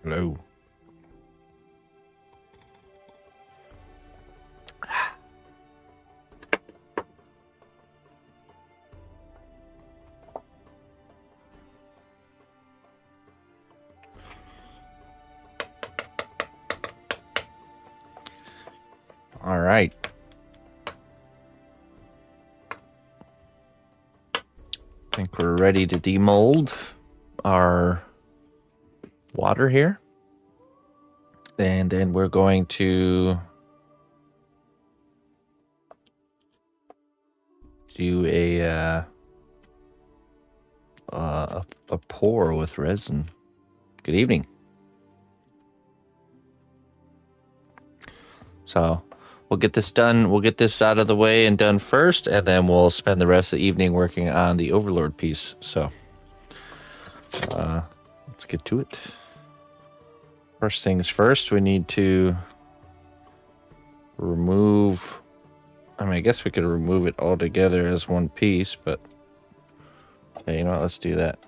Hello. All right. I think we're ready to demold our water here. And then we're going to do a pour with resin. Good evening. So we'll get this done. We'll get this out of the way and done first, and then we'll spend the rest of the evening working on the Overlord piece. So let's get to it. First things first, we need to remove... I mean, I guess we could remove it all together as one piece, but... Hey, you know what? Let's do that.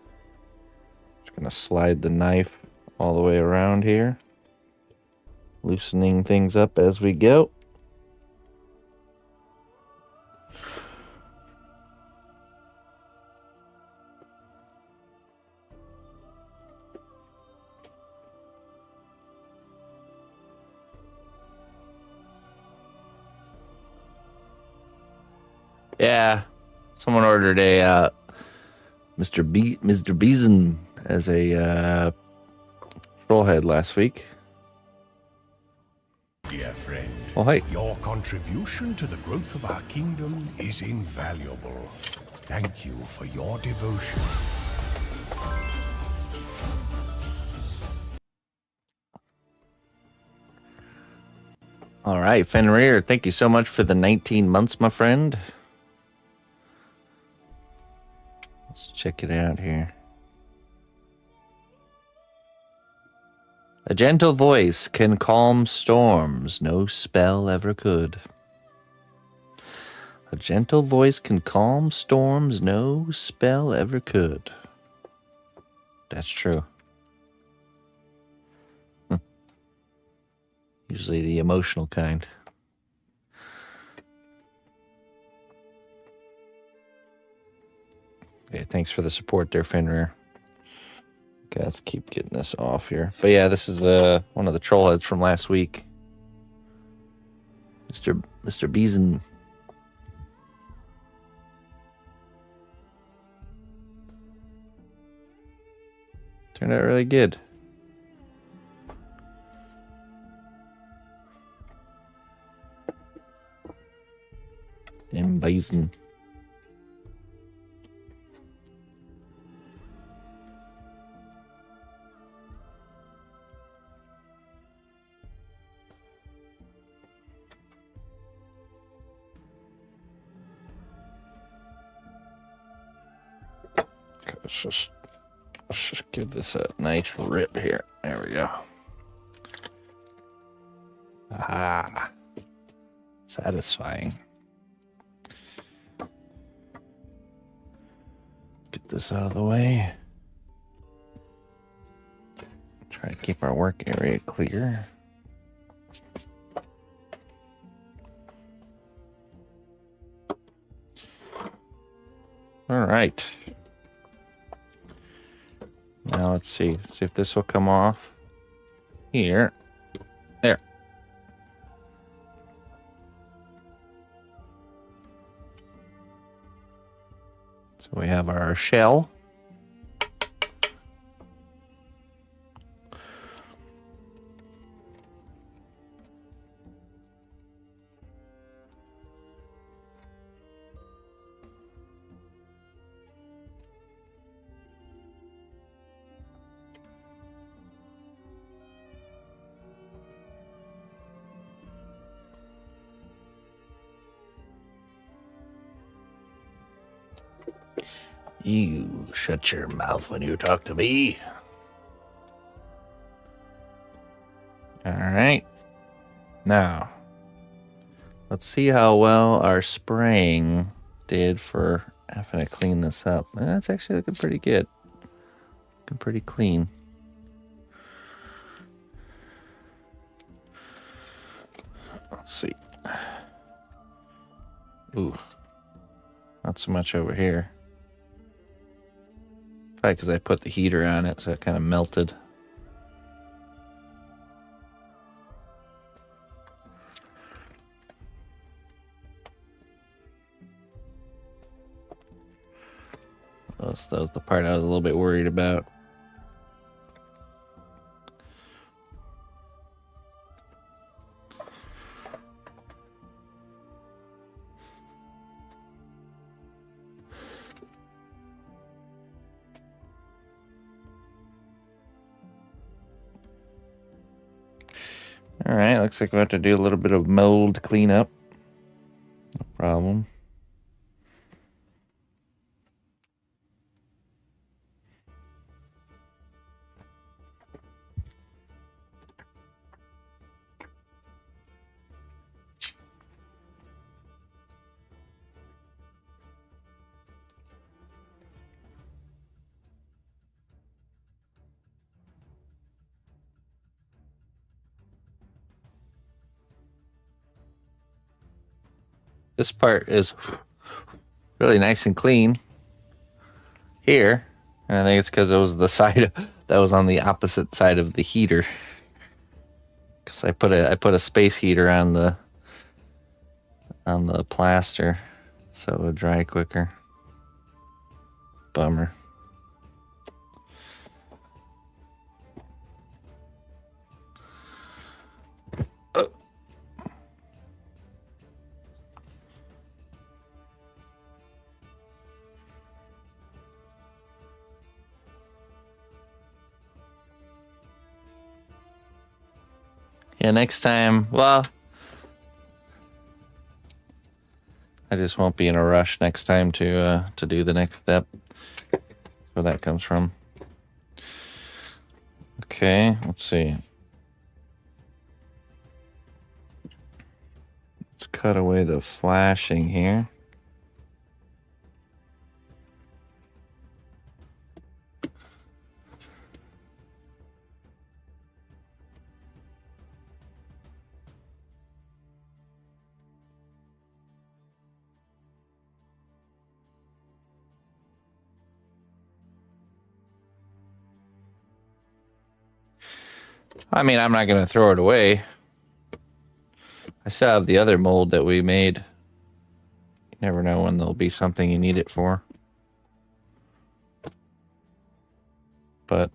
Just going to slide the knife all the way around here. Loosening things up as we go. Yeah, someone ordered a Mr. Beeson as a trollhead last week. Dear friend, well, hey. Your contribution to the growth of our kingdom is invaluable. Thank you for your devotion. All right, Fenrir, thank you so much for the 19 months, my friend. Let's check it out here. A gentle voice can calm storms no spell ever could. A gentle voice can calm storms no spell ever could. That's true. Usually the emotional kind. Okay, thanks for the support there, Fenrir. Okay, let's keep getting this off here. But yeah, this is one of the troll heads from last week. Mr. Beeson. Turned out really good. Damn Bison. Let's just give this a nice rip here. There we go. Ah, satisfying. Get this out of the way. Try to keep our work area clear. All right. Now let's see if this will come off here. There. So we have our shell. You shut your mouth when you talk to me. All right. Now, let's see how well our spraying did for having to clean this up. That's actually looking pretty good. Looking pretty clean. Let's see. Ooh. Not so much over here. Probably because I put the heater on it, so it kind of melted. That was the part I was a little bit worried about. All right, looks like we have to do a little bit of mold cleanup. No problem. This part is really nice and clean here, and I think it's because it was the side that was on the opposite side of the heater. Because I put a space heater on the plaster, so it would dry quicker. Bummer. Yeah, next time, well, I just won't be in a rush next time to do the next step. That's where that comes from. Okay, let's see. Let's cut away the flashing here. I mean, I'm not going to throw it away. I still have the other mold that we made. You never know when there'll be something you need it for. But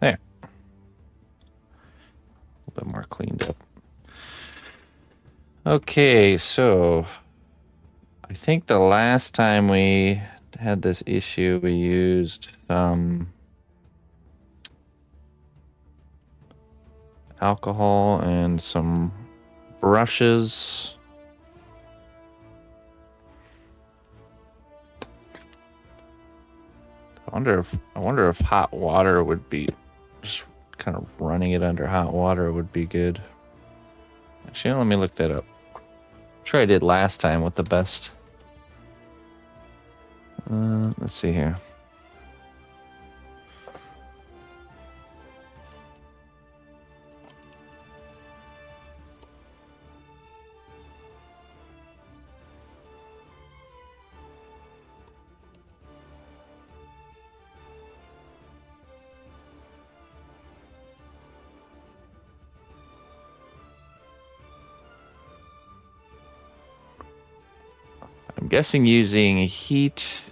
there. A little bit more cleaned up. Okay, so I think the last time we had this issue, we used alcohol and some brushes. I wonder if hot water would be, just kind of running it under hot water would be good. Actually, let me look that up. I'm sure I did last time with the best. Let's see here. I'm guessing using heat.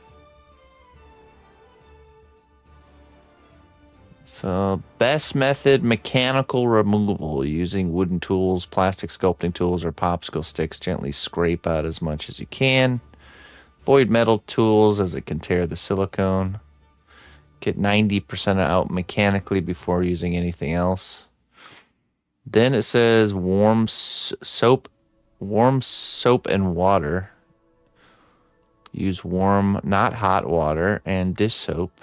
So, best method, mechanical removal, using wooden tools, plastic sculpting tools, or popsicle sticks. Gently scrape out as much as you can. Avoid metal tools as it can tear the silicone. Get 90% out mechanically before using anything else. Then it says warm soap and water. Use warm, not hot water, and dish soap.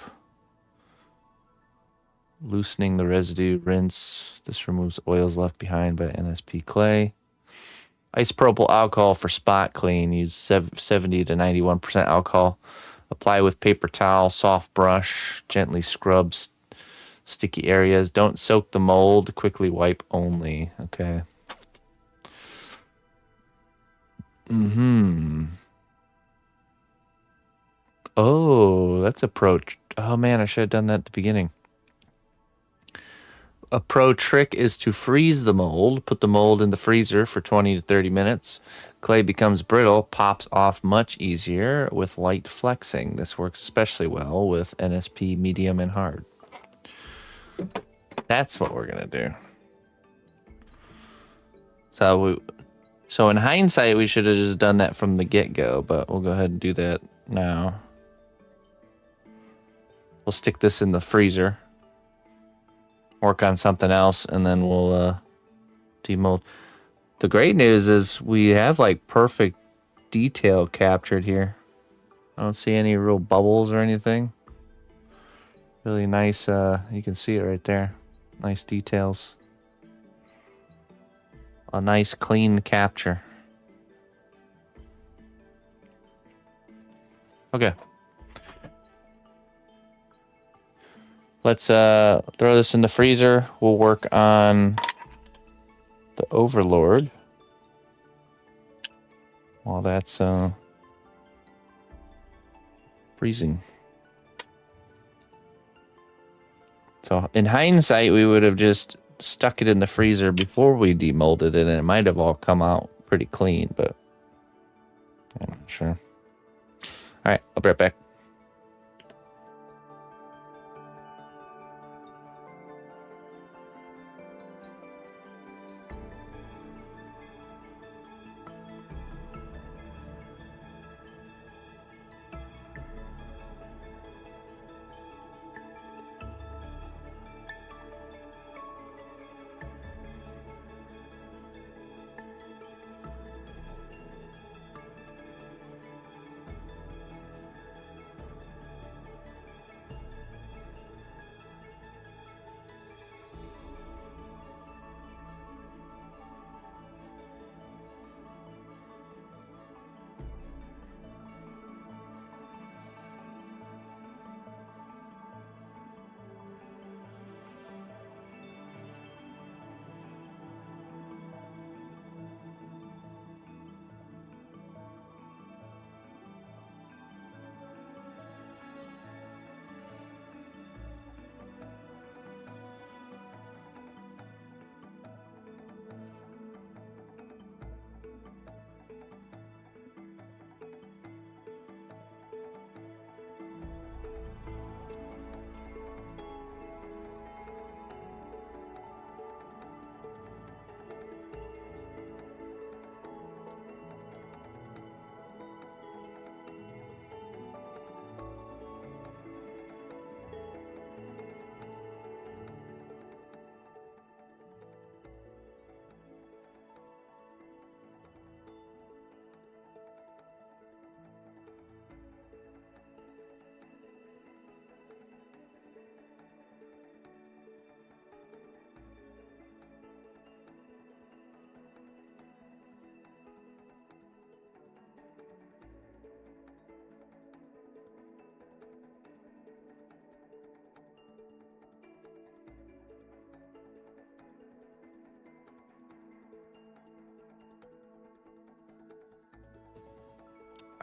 Loosening the residue, rinse. This removes oils left behind by NSP clay. Isopropyl alcohol for spot clean. Use 70 to 91% alcohol. Apply with paper towel, soft brush, gently scrub sticky areas. Don't soak the mold. Quickly wipe only. Okay. Oh, that's approach. Oh man, I should have done that at the beginning. A pro trick is to freeze the mold. Put the mold in the freezer for 20 to 30 minutes. Clay becomes brittle, pops off much easier with light flexing. This works especially well with NSP medium and hard. That's what we're gonna do. So in hindsight, we should have just done that from the get-go, but we'll go ahead and do that now. We'll stick this in the freezer. Work on something else, and then we'll demold. The great news is we have like perfect detail captured here. I don't see any real bubbles or anything. Really nice, you can see it right there. Nice details. A nice clean capture. Okay. Let's throw this in the freezer. We'll work on the Overlord while that's freezing. So in hindsight, we would have just stuck it in the freezer before we demolded it, and it might have all come out pretty clean, but I'm not sure. All right, I'll be right back.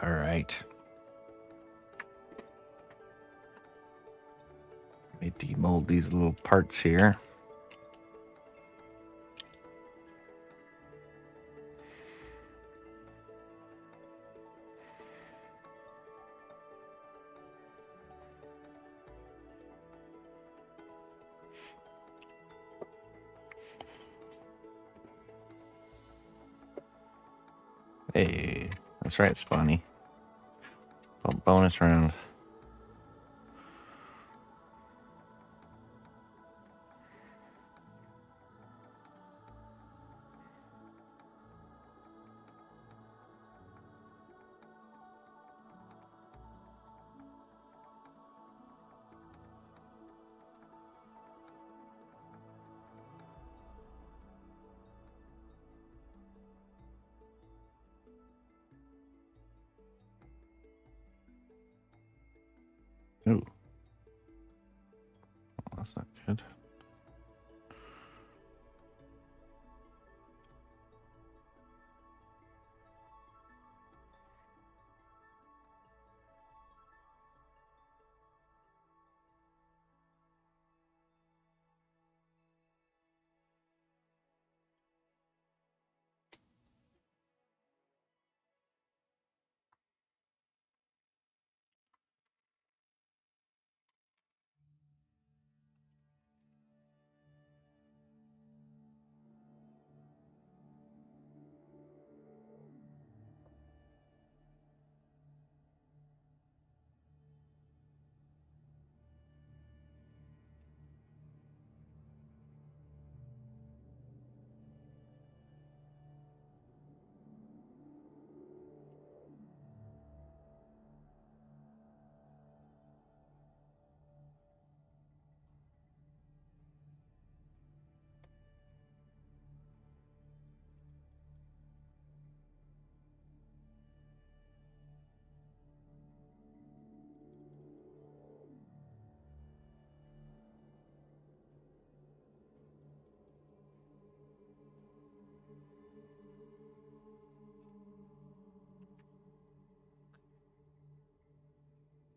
All right. Let me demold these little parts here. Hey, that's right, Spawny. Bonus round. Ooh. That's not good.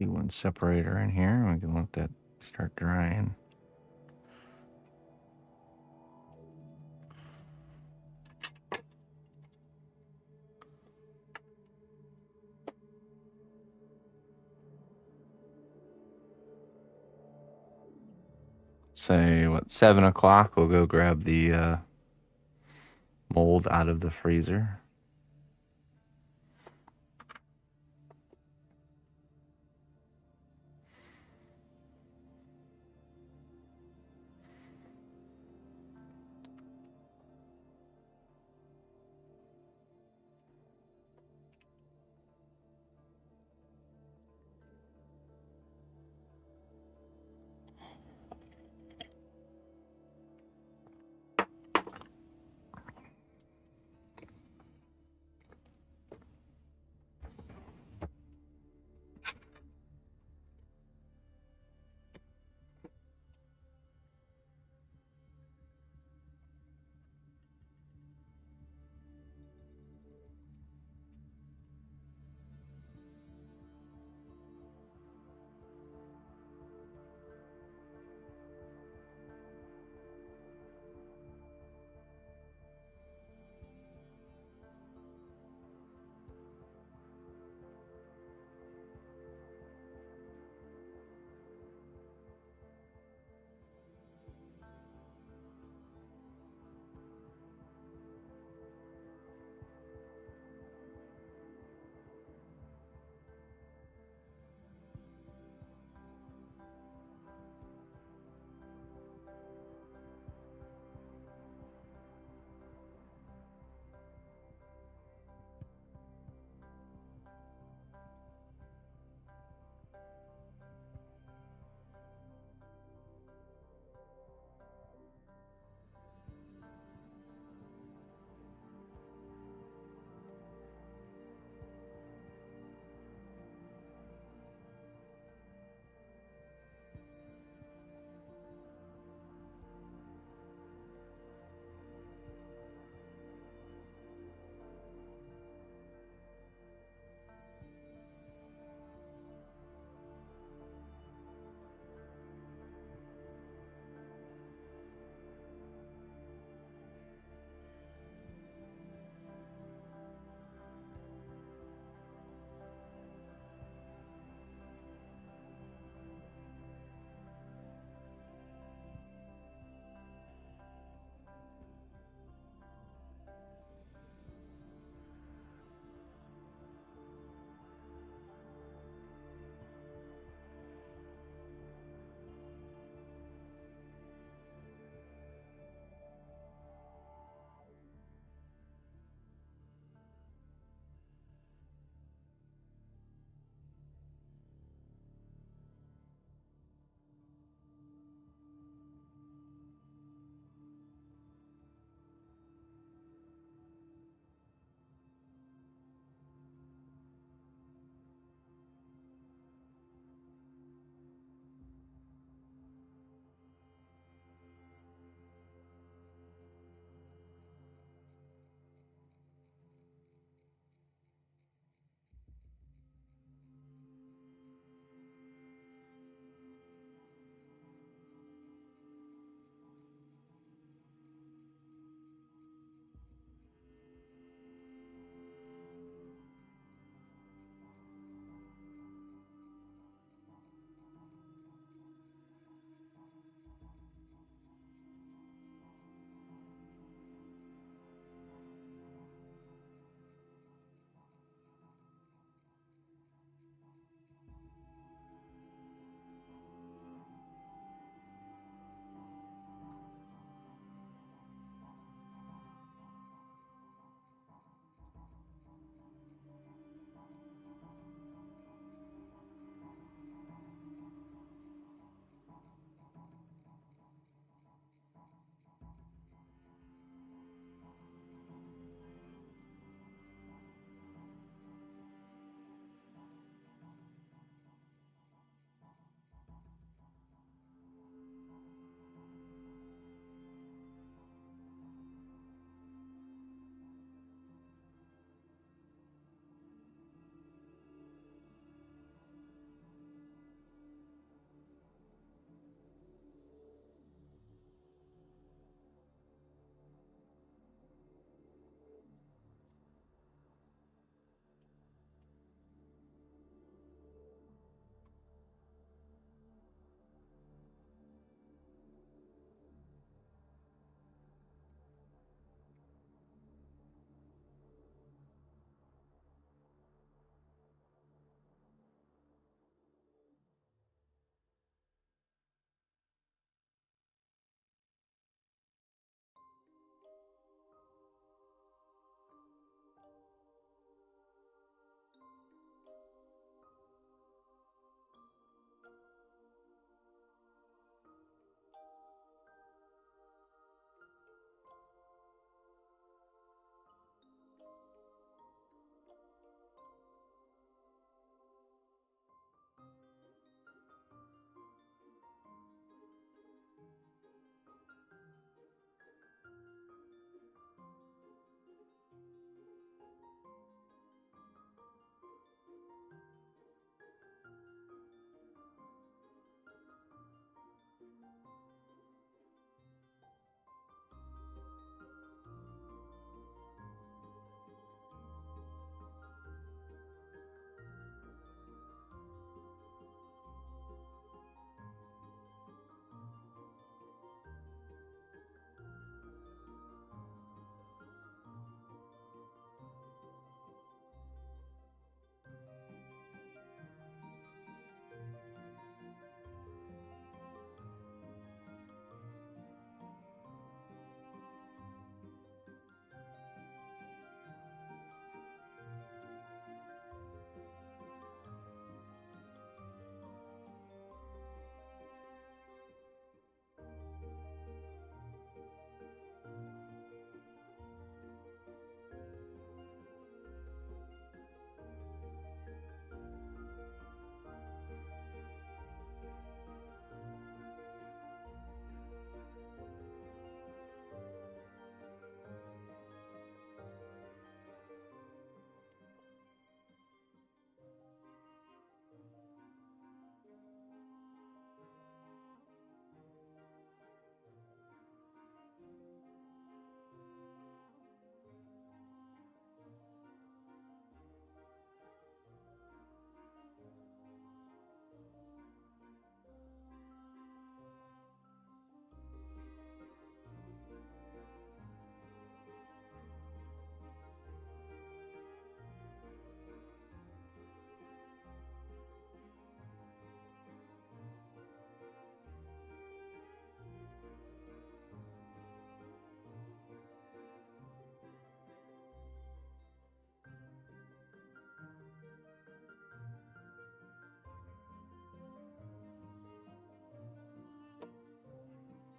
One separator in here. We can let that start drying. Say what, 7 o'clock? We'll go grab the mold out of the freezer.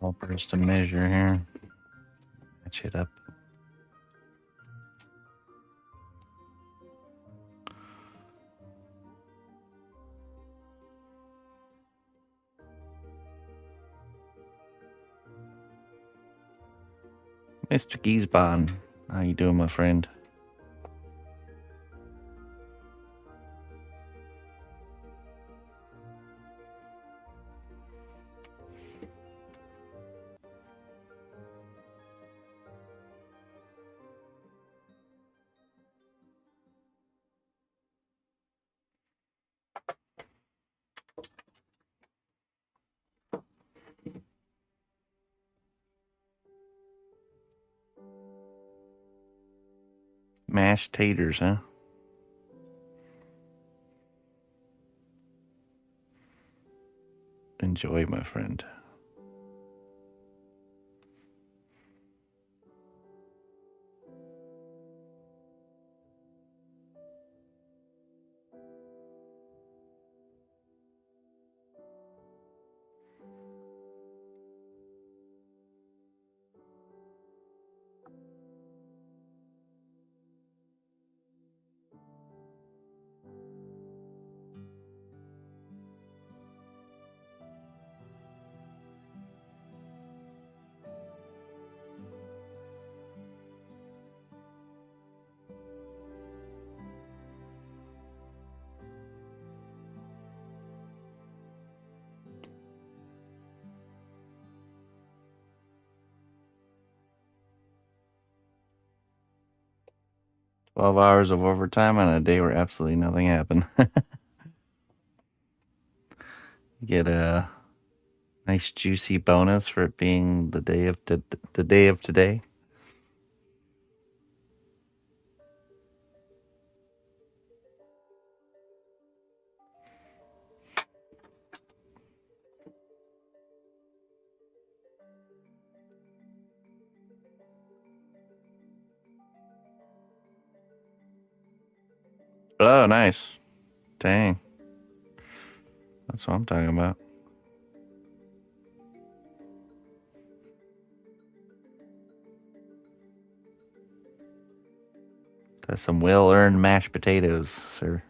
Calipers to measure here. Match it up. Mr. Giesbahn, how you doing, my friend? Mashed taters, huh? Enjoy, my friend. "12 hours of overtime on a day where absolutely nothing happened." Get a nice juicy bonus for it being the day of the day of today. Oh, nice. Dang. That's what I'm talking about. That's some well-earned mashed potatoes, sir.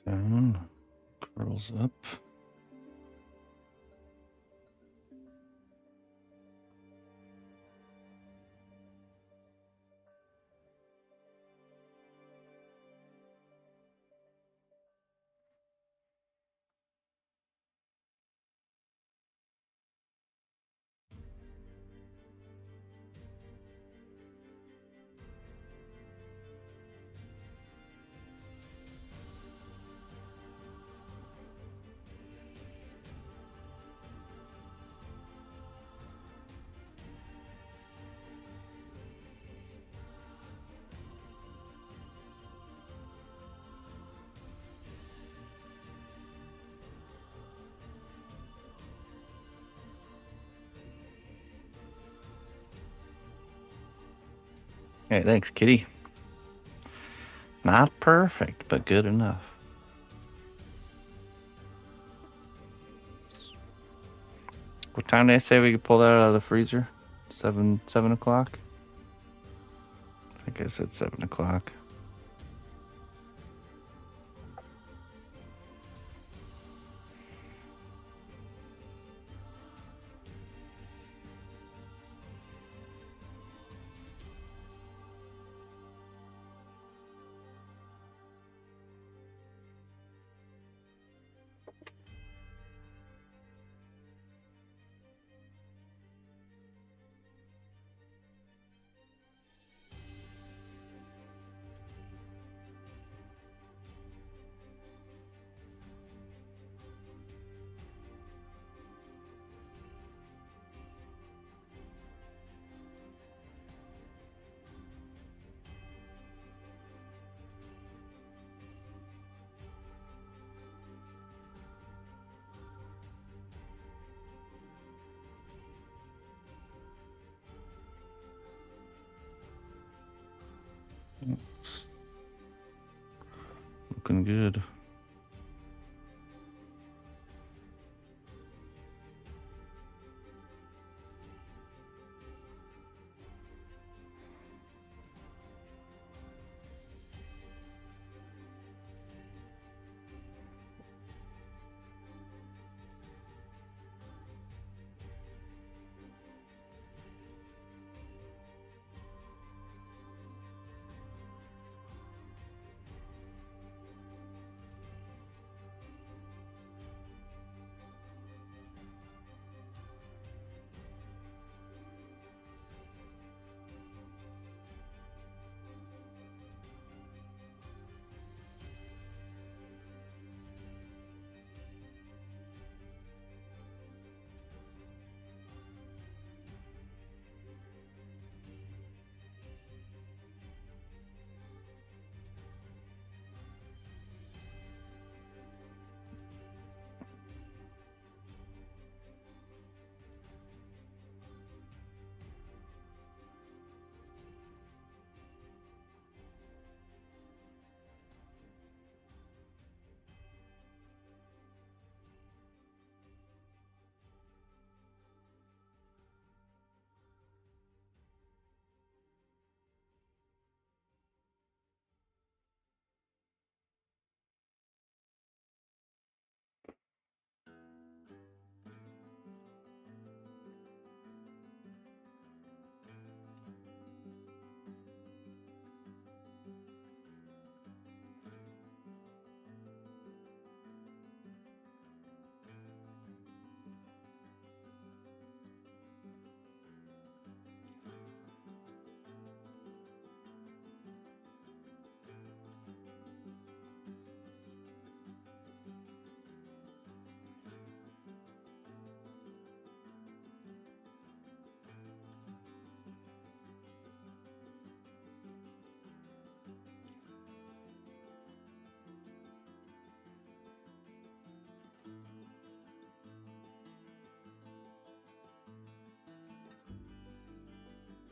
Down, curls up. Hey, thanks, kitty. Not perfect, but good enough. What time did I say we could pull that out of the freezer? 7 o'clock? I think I said 7 o'clock. Looking good.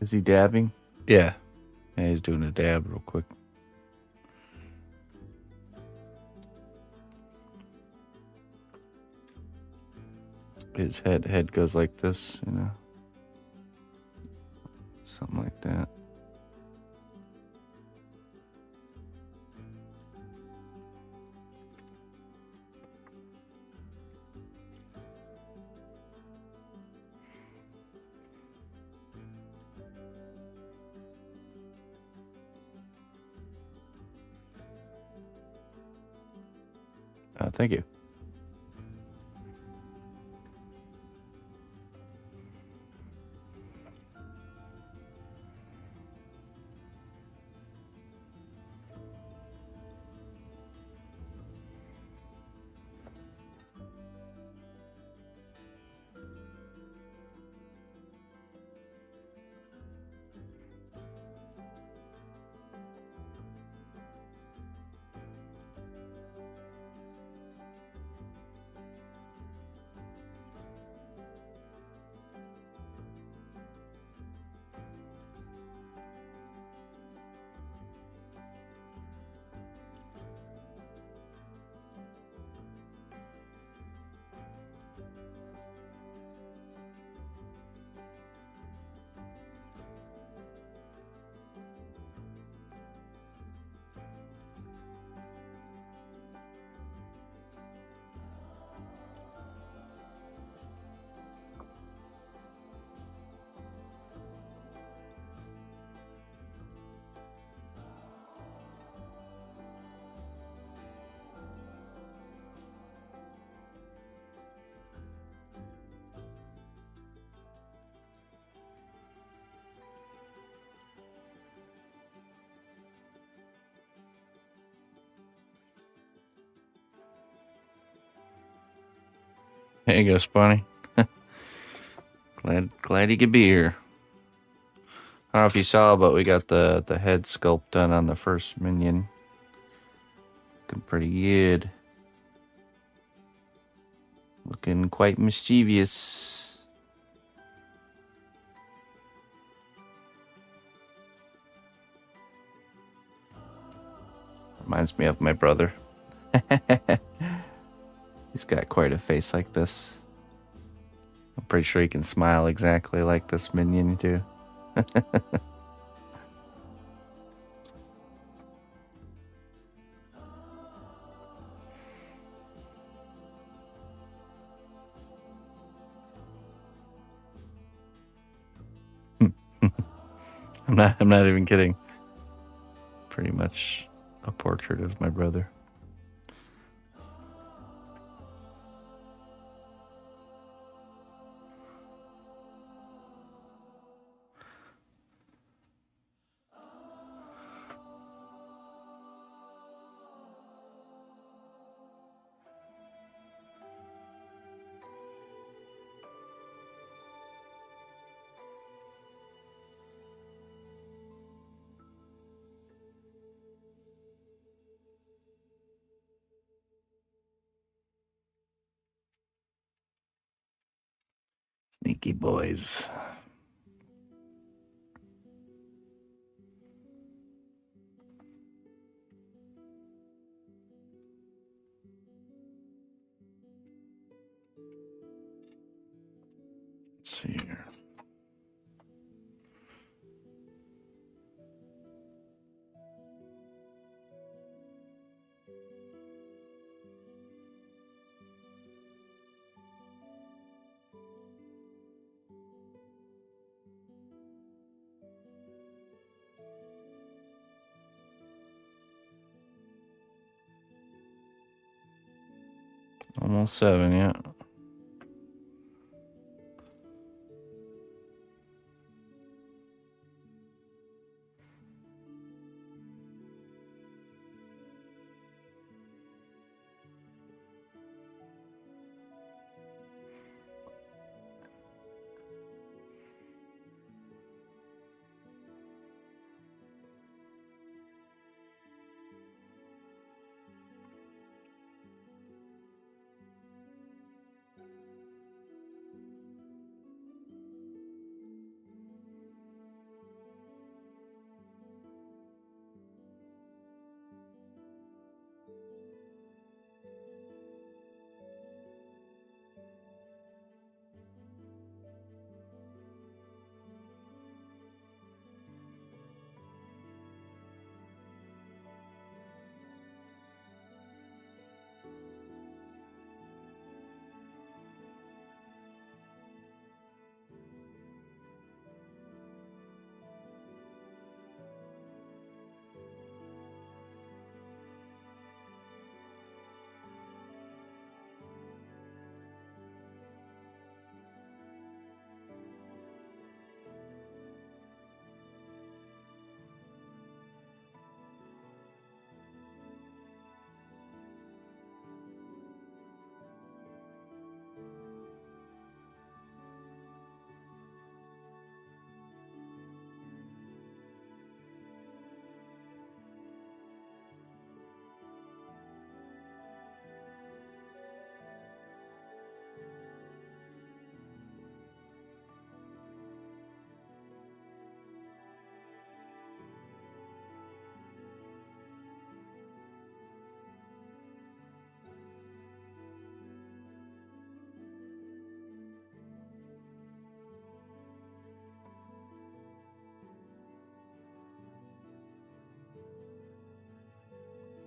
Is he dabbing? Yeah. Yeah, he's doing a dab real quick. His head goes like this, you know. Something like that. Thank you. There you go, Spawny. Glad you could be here. I don't know if you saw, but we got the head sculpt done on the first minion. Looking pretty good. Looking quite mischievous. Reminds me of my brother. He's got quite a face like this. I'm pretty sure he can smile exactly like this minion too. I'm not even kidding. Pretty much a portrait of my brother. Sneaky boys. Let's see here. Almost 7, yeah.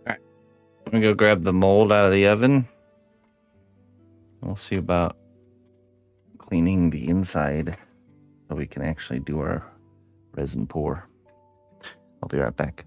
All right. I'm gonna go grab the mold out of the oven. We'll see about cleaning the inside so we can actually do our resin pour. I'll be right back.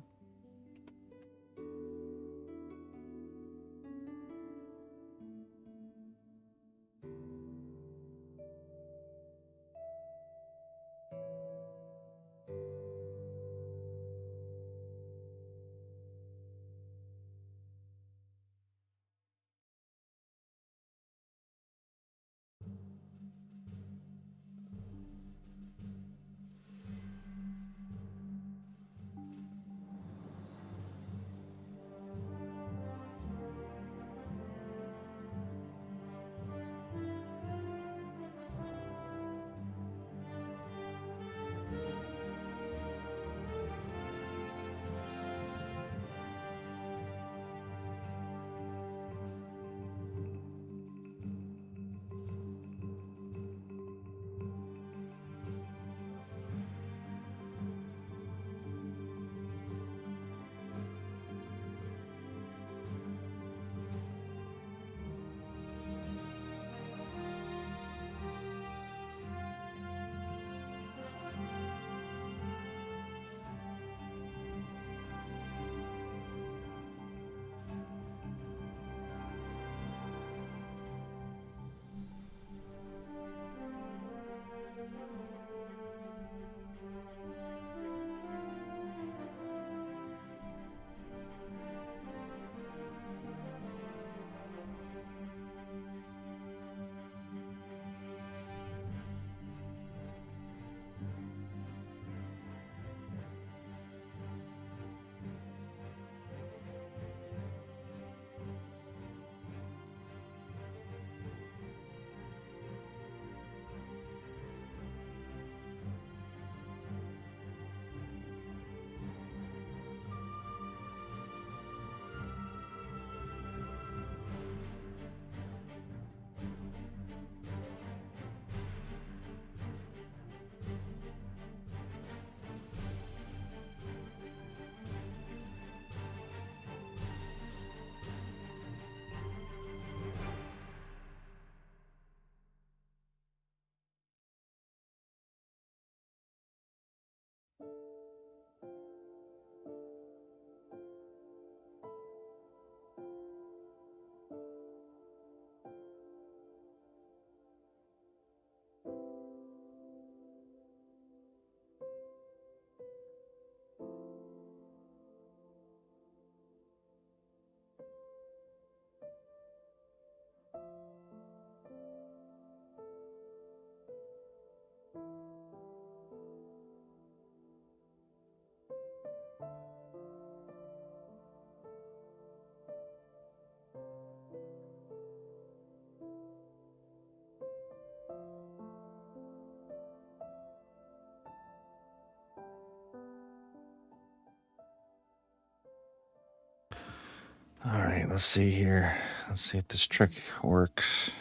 All right, let's see here. Let's see if this trick works.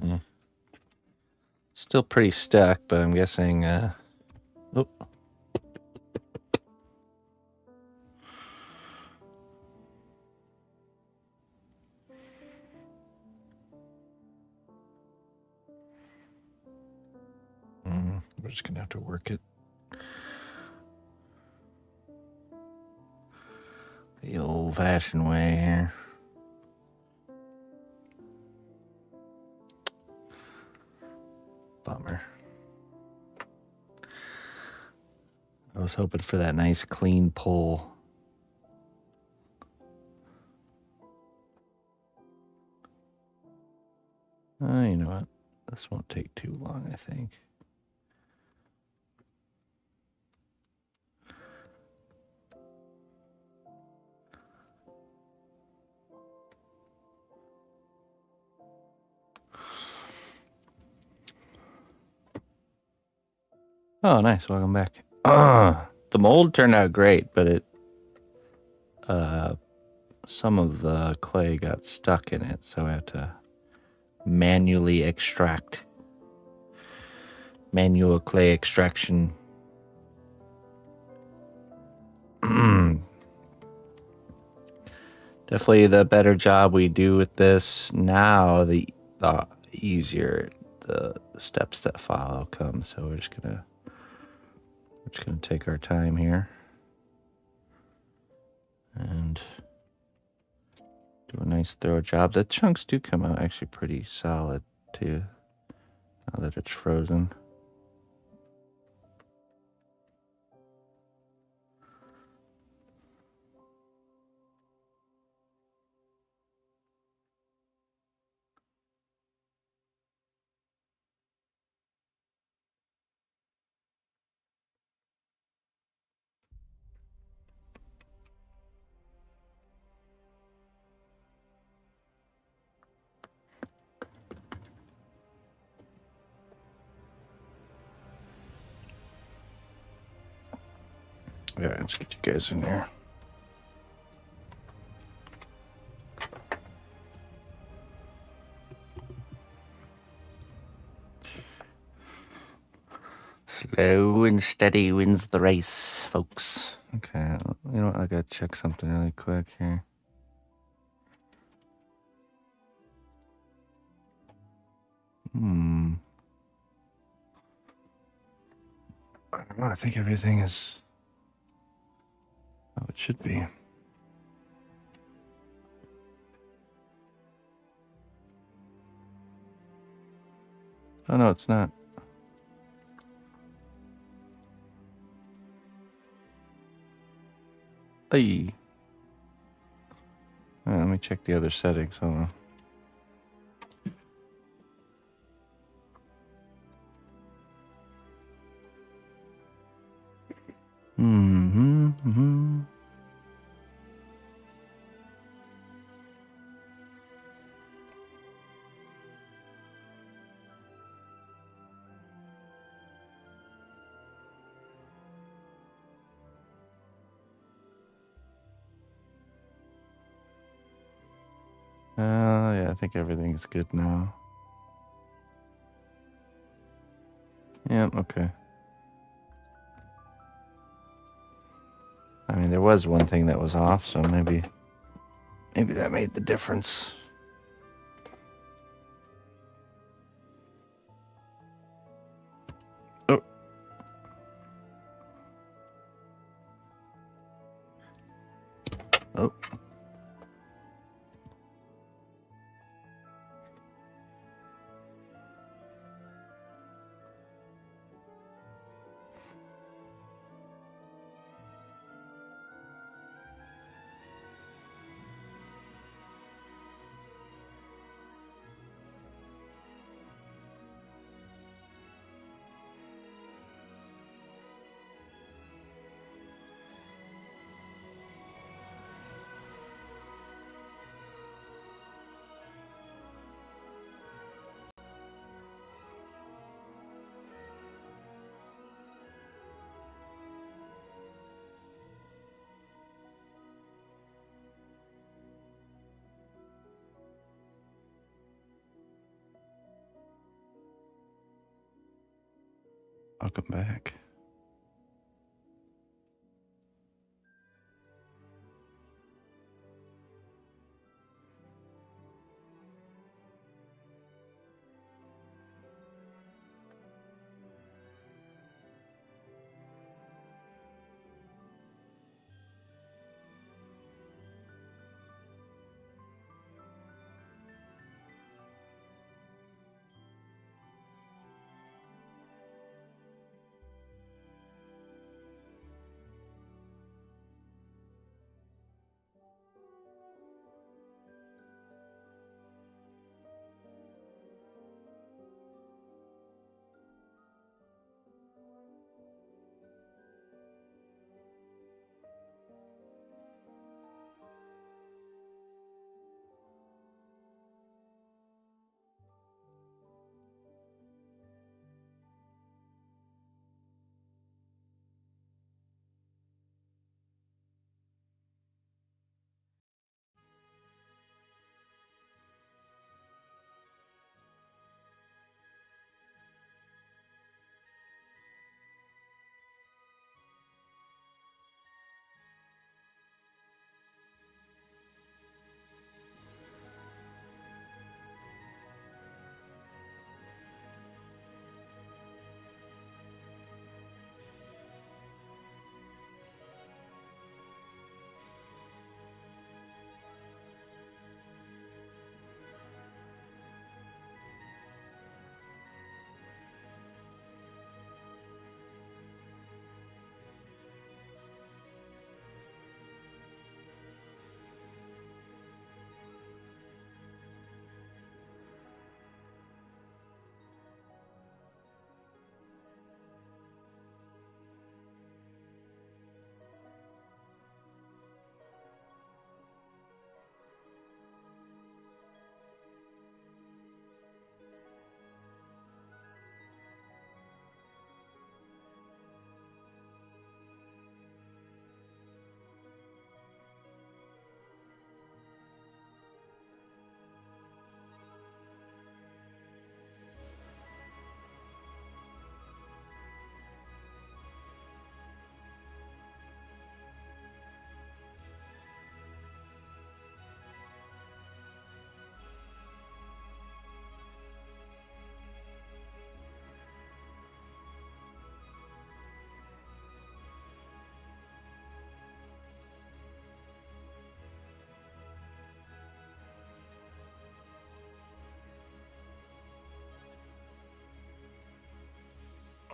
Yeah. Still pretty stuck, but I'm guessing. Oh. We're just gonna have to work it the old-fashioned way here. Bummer. I was hoping for that nice clean pull. You know what? This won't take too long, I think. Oh, nice. Welcome back. The mold turned out great, but it some of the clay got stuck in it, so I had to manually extract. Manual clay extraction. Definitely the better job we do with this now, the easier the steps that follow come. So we're just gonna take our time here and do a nice thorough job. The chunks do come out actually pretty solid too, now that it's frozen. All right, let's get you guys in here. Slow and steady wins the race, folks. Okay, you know what? I gotta check something really quick here. I don't know. I think everything is how it should be. Oh, no, it's not. Hey. All right, let me check the other settings. Hold on. Yeah, I think everything's good now. Yeah, okay. I mean, there was one thing that was off, so maybe that made the difference. Oh. Oh. Welcome back.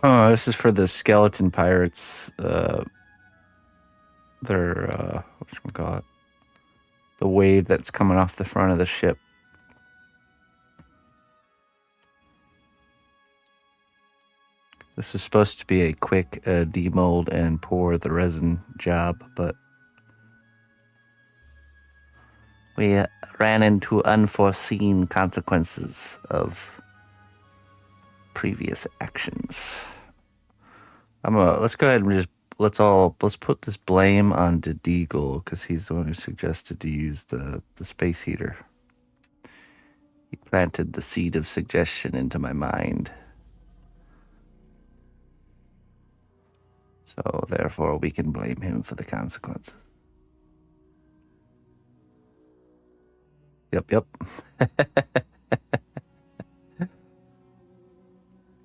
Oh, this is for the skeleton pirates. Their whatchamacallit? The wave that's coming off the front of the ship. This is supposed to be a quick demold and pour the resin job, but we ran into unforeseen consequences of previous actions. Let's go ahead and just let's put this blame on Deagle because he's the one who suggested to use the space heater. He planted the seed of suggestion into my mind. So therefore we can blame him for the consequences. Yep.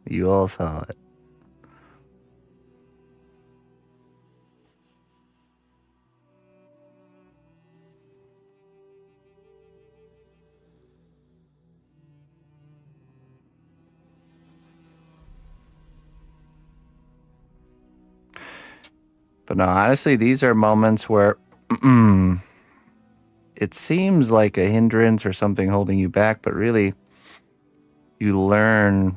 You all saw it. But no, honestly, these are moments where it seems like a hindrance or something holding you back, but really you learn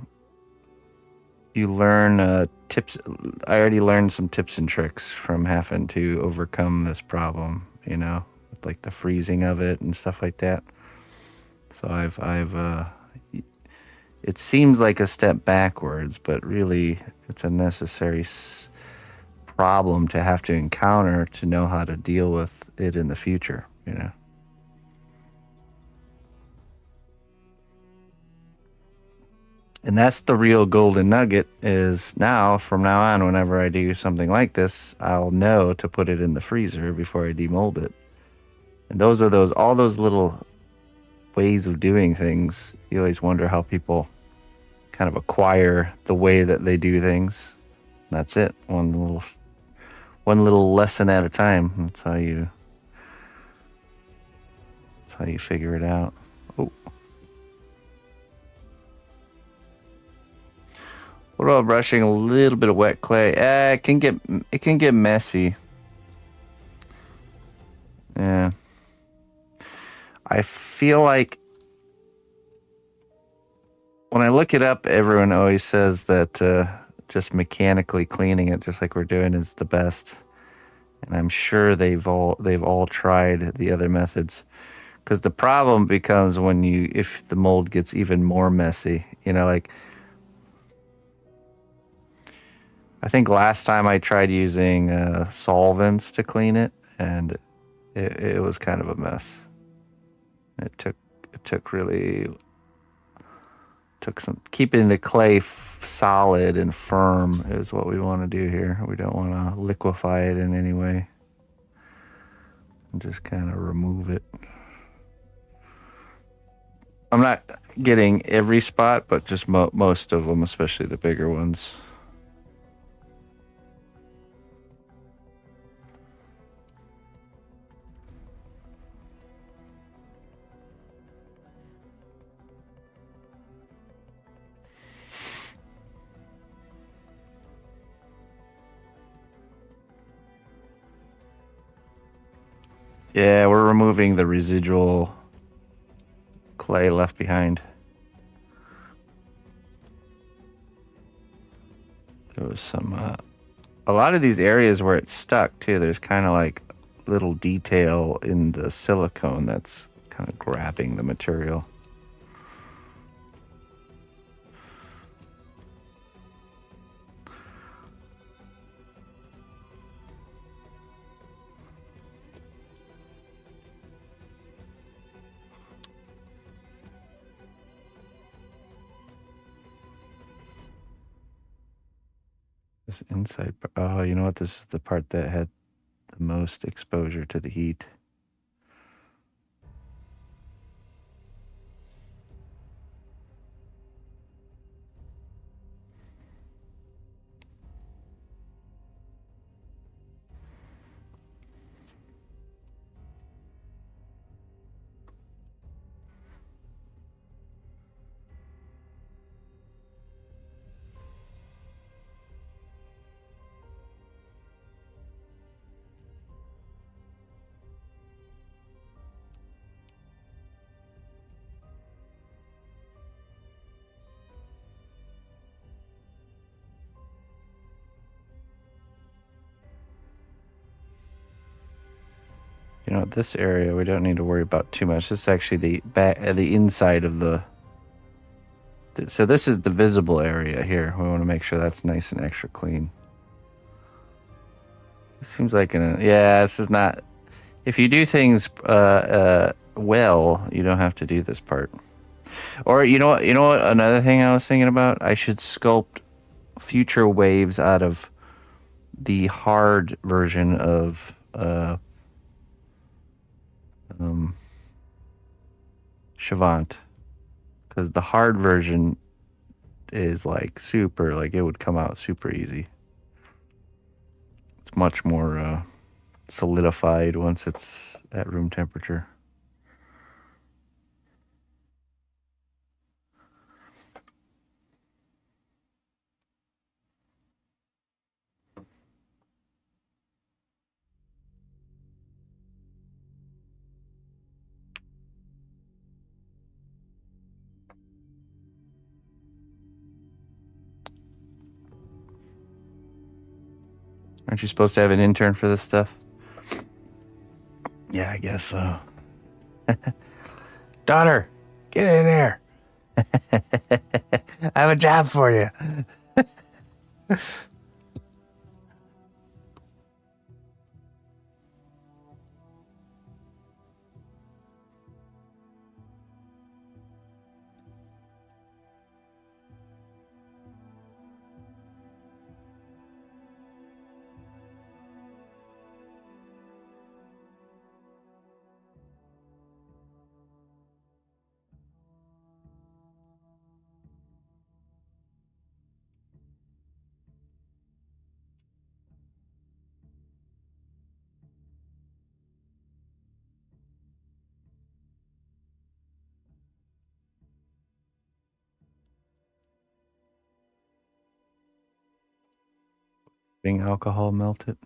tips. I already learned some tips and tricks from having to overcome this problem, with like the freezing of it and stuff like that. So it seems like a step backwards, but really it's a necessary problem to have to encounter to know how to deal with it in the future, And that's the real golden nugget is now, from now on, whenever I do something like this, I'll know to put it in the freezer before I demold it. And those are all those little ways of doing things. You always wonder how people kind of acquire the way that they do things. That's it. One little lesson at a time. That's how you figure it out. Oh. What about brushing a little bit of wet clay? It can get messy. Yeah. I feel like when I look it up, everyone always says that just mechanically cleaning it, just like we're doing, is the best. And I'm sure they've all tried the other methods. Because the problem becomes if the mold gets even more messy, like I think last time I tried using solvents to clean it, and it was kind of a mess. It took some keeping the clay solid and firm is what we want to do here. We don't want to liquefy it in any way. And just kind of remove it. I'm not getting every spot, but just most of them, especially the bigger ones. Yeah, we're removing the residual clay left behind. There was a lot of these areas where it's stuck too. There's kind of like little detail in the silicone that's kind of grabbing the material. This inside, oh, you know what? This is the part that had the most exposure to the heat. This area we don't need to worry about too much. This is actually the inside of the. So this is the visible area here. We want to make sure that's nice and extra clean. It seems like this is not. If you do things well, you don't have to do this part. Or you know what? Another thing I was thinking about, I should sculpt future waves out of the hard version of Shavant, because the hard version is like super, like it would come out super easy. It's much more solidified once it's at room temperature. Aren't you supposed to have an intern for this stuff? Yeah, I guess so. Daughter, get in there. I have a job for you. Being alcohol melt it.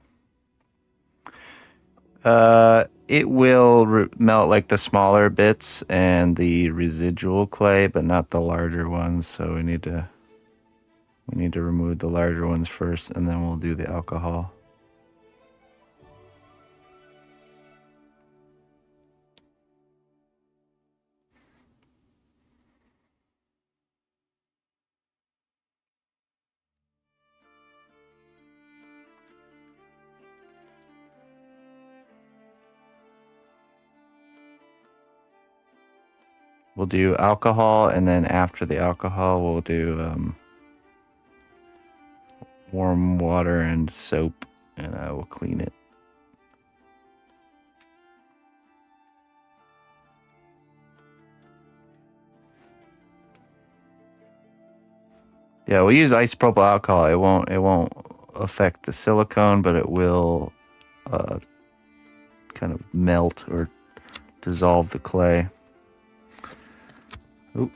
It will melt like the smaller bits and the residual clay, but not the larger ones. So we need to remove the larger ones first, and then we'll do the alcohol. We'll do alcohol, and then after the alcohol, we'll do warm water and soap, and I will clean it. Yeah, we'll use isopropyl alcohol. It won't affect the silicone, but it will kind of melt or dissolve the clay. Oop.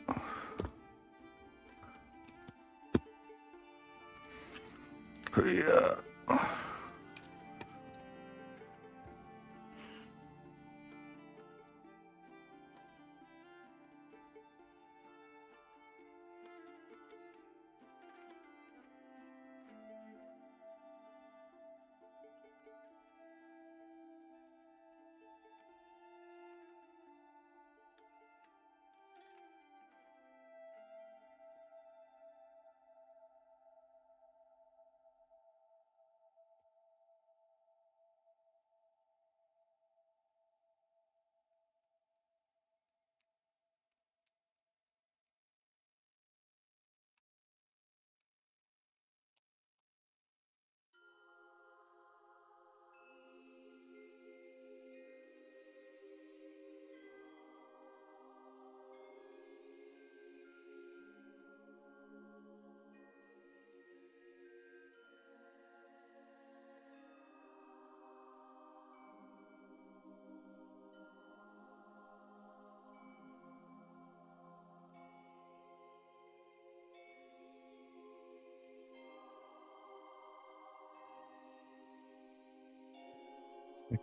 Yeah.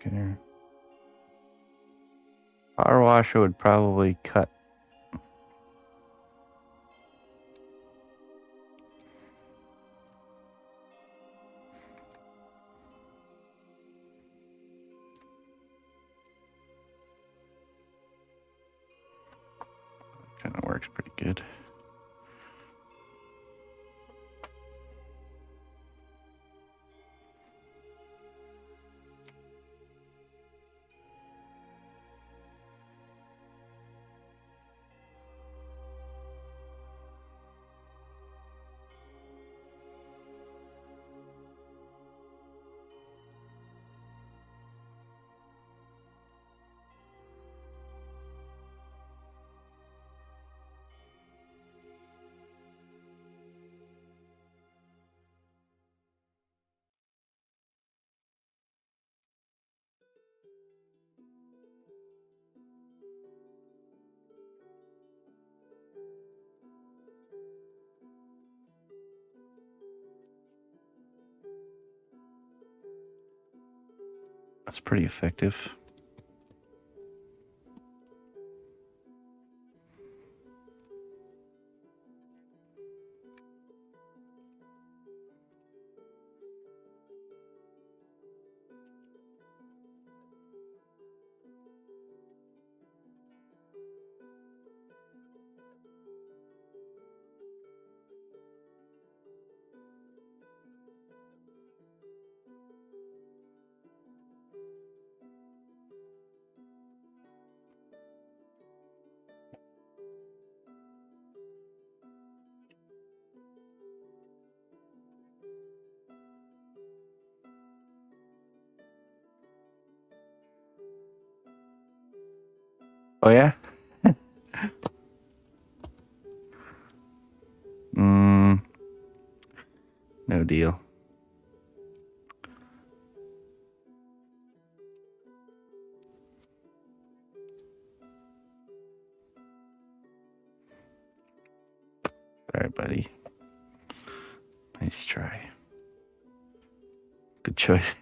Here. Power washer would probably cut. Kind of works pretty good. That's pretty effective. Oh yeah? No deal. All right, buddy. Nice try. Good choice.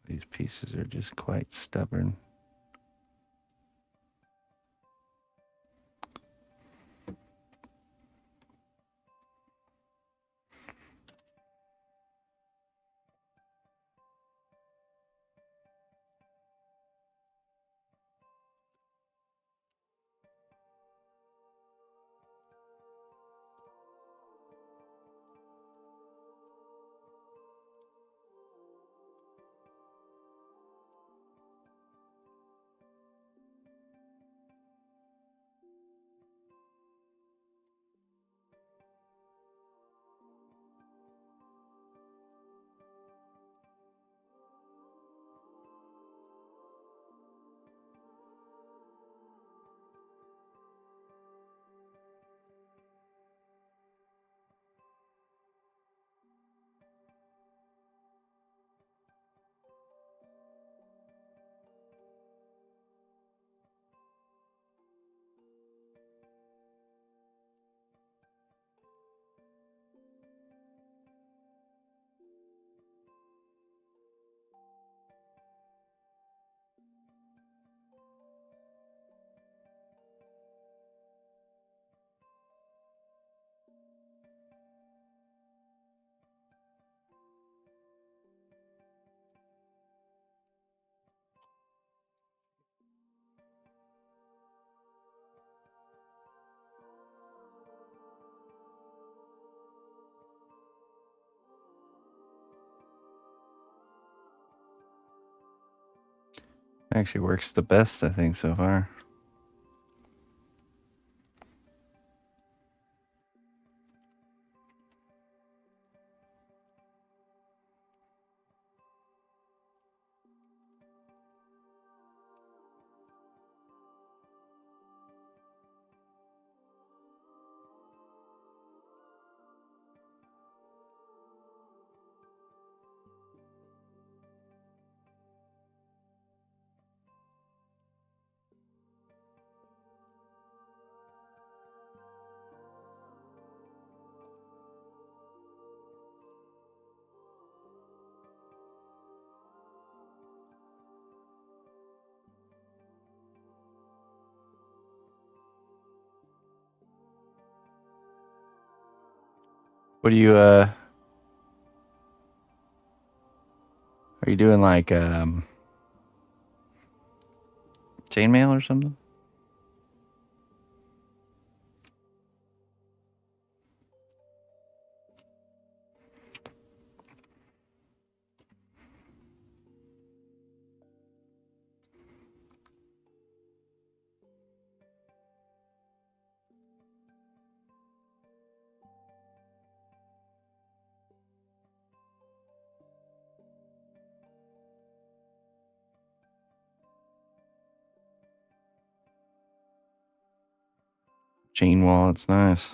These pieces are just quite stubborn. Actually works the best, I think, so far. What are you doing, like chainmail or something? Chain wall, it's nice.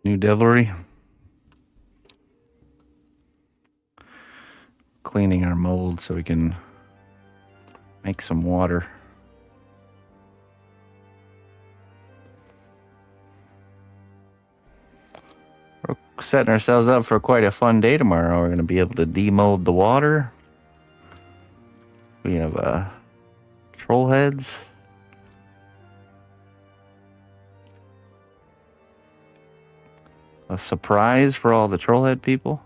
New devilry. cleaning our mold so we can make some water. We're setting ourselves up for quite a fun day tomorrow. We're going to be able to demold the water. We have troll heads. A surprise for all the troll head people.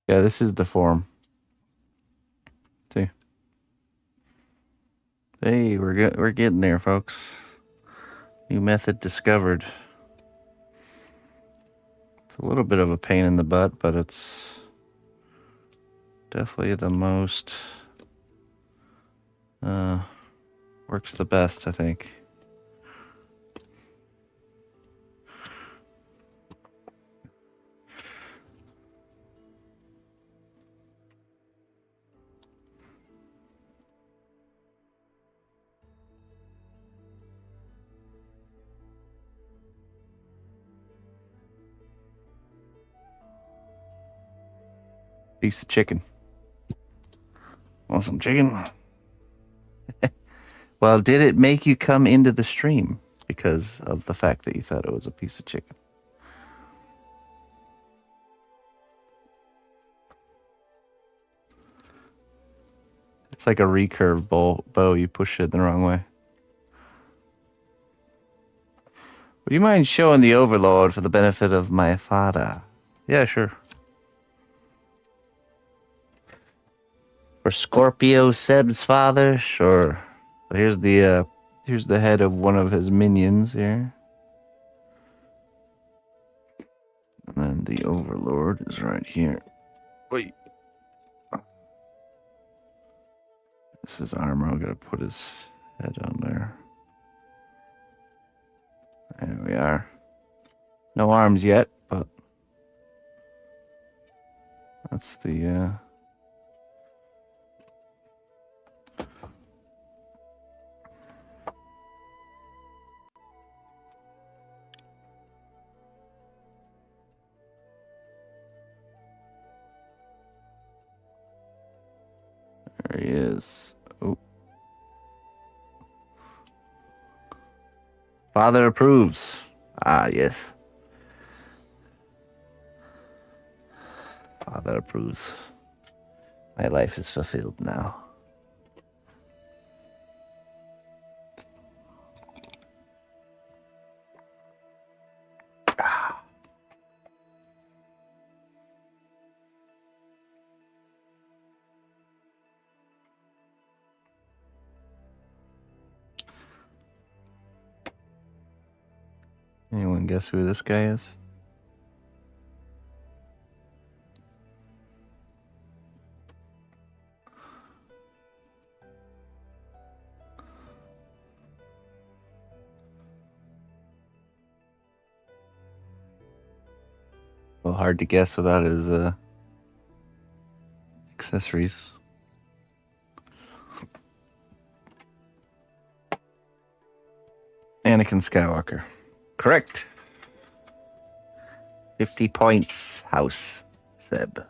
Yeah, this is the form. See? Hey, we're getting there, folks. New method discovered. It's a little bit of a pain in the butt, but it's definitely the most works the best, I think. Piece of chicken. Want some chicken? Well, did it make you come into the stream because of the fact that you thought it was a piece of chicken? It's like a recurve bow. You push it the wrong way. Would you mind showing the Overlord for the benefit of my father? Yeah, sure. For Scorpio Seb's father, sure. So here's the head of one of his minions here. And then the Overlord is right here. Wait. This is armor. I'm gonna put his head on there. There we are. No arms yet, but that's the there he is. Oh. Father approves. Ah, yes. Father approves. My life is fulfilled now. Ah. Anyone guess who this guy is? Well, hard to guess without his accessories. Anakin Skywalker. Correct. 50 points, House Seb.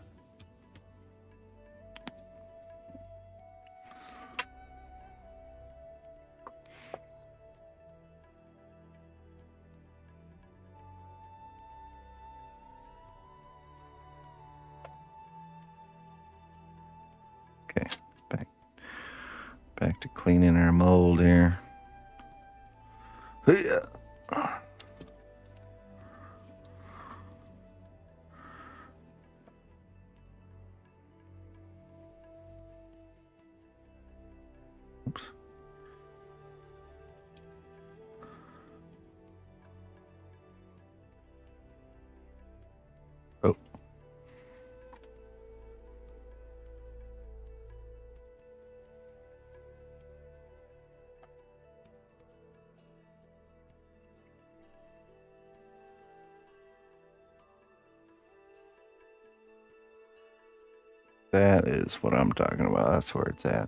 Okay, back to cleaning our mold here. That is what I'm talking about. That's where it's at.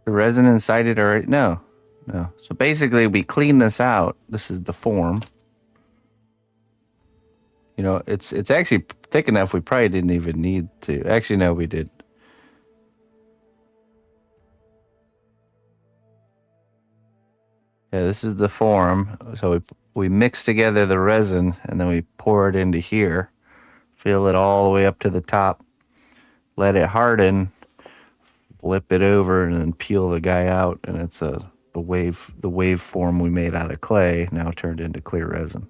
The resin inside it already? No. No. So basically, we clean this out. This is the form. You know, it's actually thick enough we probably didn't even need to. Actually, no, we did. Yeah, this is the form. So we mix together the resin and then we pour it into here. Fill it all the way up to the top. Let it harden. Flip it over and then peel the guy out, and it's the wave form we made out of clay now turned into clear resin.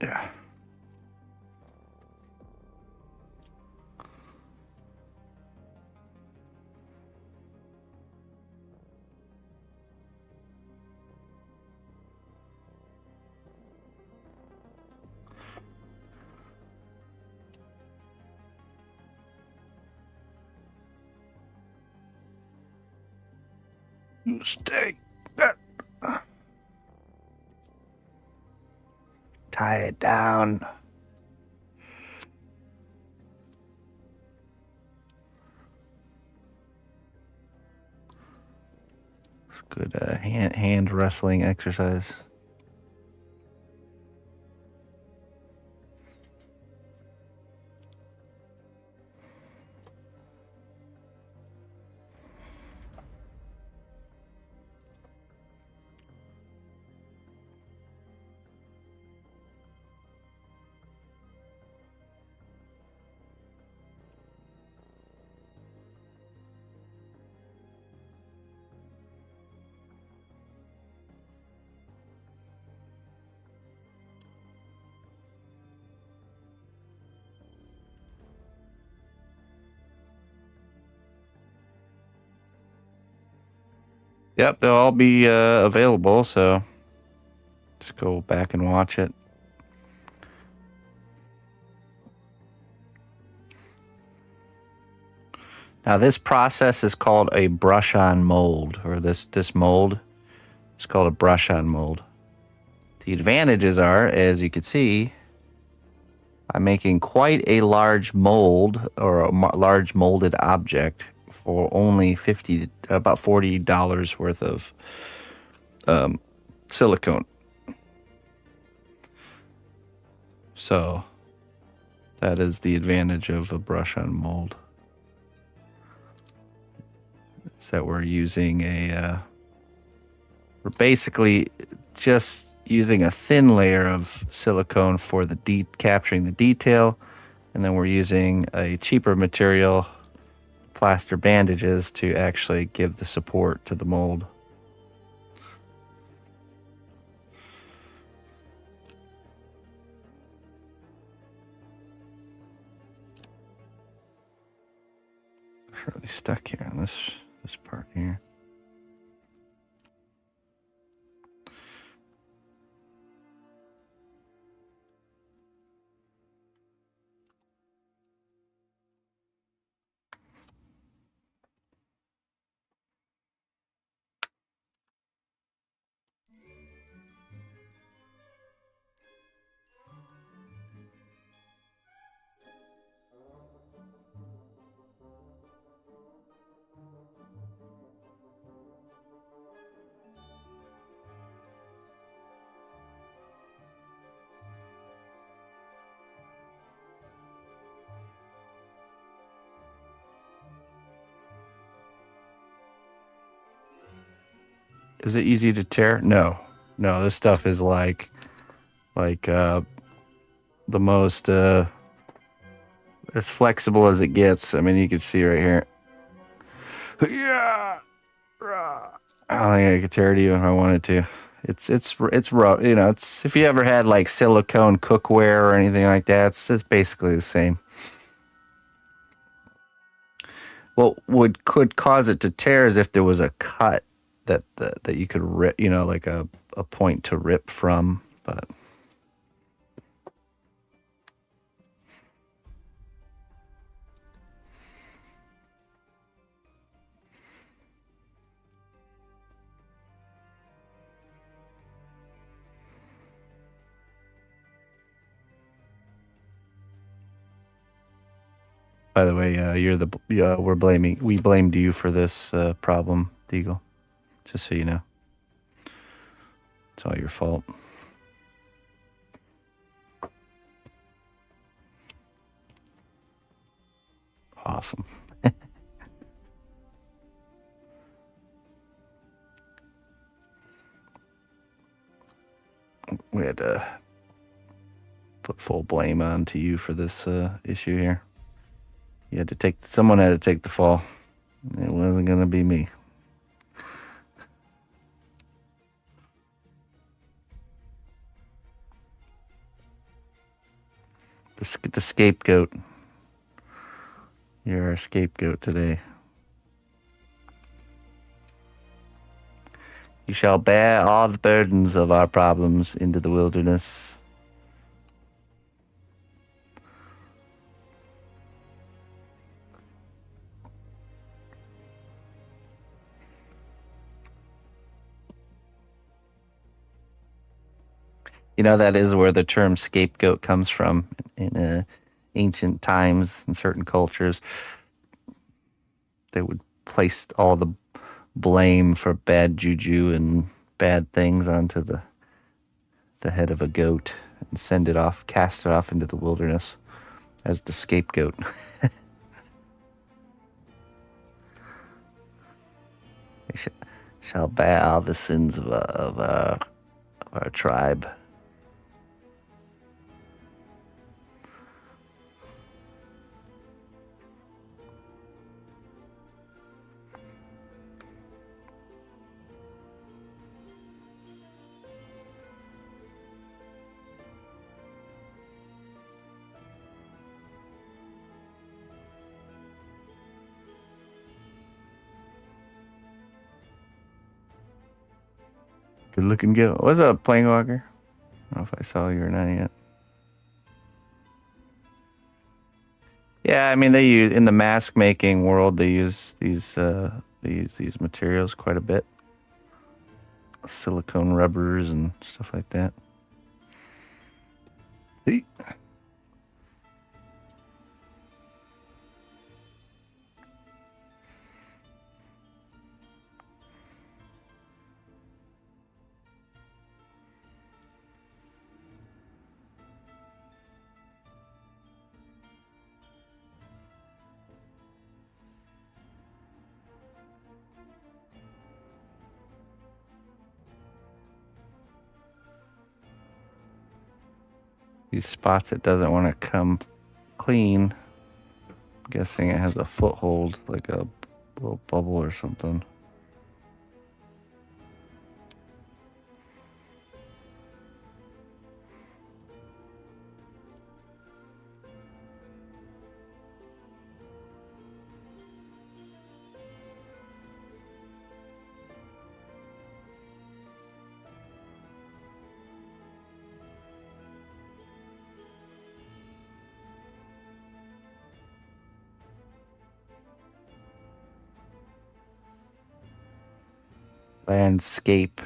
Yeah. Stay. Tie it down. It's good hand wrestling exercise. Yep, they'll all be available, so just go back and watch it. Now, this process is called a brush-on mold, or this mold is called a brush-on mold. The advantages are, as you can see, I'm making quite a large mold, or a large molded object, for only about $40 worth of silicone. So that is the advantage of a brush-on mold. Is that we're using we're basically just using a thin layer of silicone for the capturing the detail, and then we're using a cheaper material, plaster bandages, to actually give the support to the mold. Really stuck here on this part here. Is it easy to tear? No. No, this stuff is like the most as flexible as it gets. I mean, you can see right here. Yeah. I don't think I could tear it even if I wanted to. It's rough. You know, it's if you ever had like silicone cookware or anything like that, it's basically the same. What could cause it to tear is if there was a cut that you could rip, you know, like a point to rip from. But by the way, we blamed you for this problem, Deagle. Just so you know, it's all your fault. Awesome. We had to put full blame onto you for this issue here. Someone had to take the fall. It wasn't gonna be me. The scapegoat. You're our scapegoat today. You shall bear all the burdens of our problems into the wilderness. You know, that is where the term scapegoat comes from in ancient times in certain cultures. They would place all the blame for bad juju and bad things onto the head of a goat and cast it off into the wilderness as the scapegoat. They shall bear all the sins of our tribe. Good looking girl. What's up, Plane Walker? I don't know if I saw you or not yet. Yeah, I mean they use in the mask making world they use these materials quite a bit. Silicone rubbers and stuff like that. Hey. These spots it doesn't want to come clean. I'm guessing it has a foothold, like a little bubble or something. Landscape.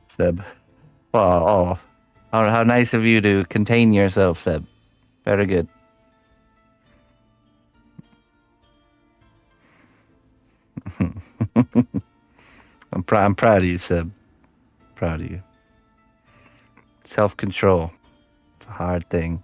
Seb. Oh, how nice of you to contain yourself, Seb. Very good. I'm proud of you, Seb. proud of you. Self-control. It's a hard thing.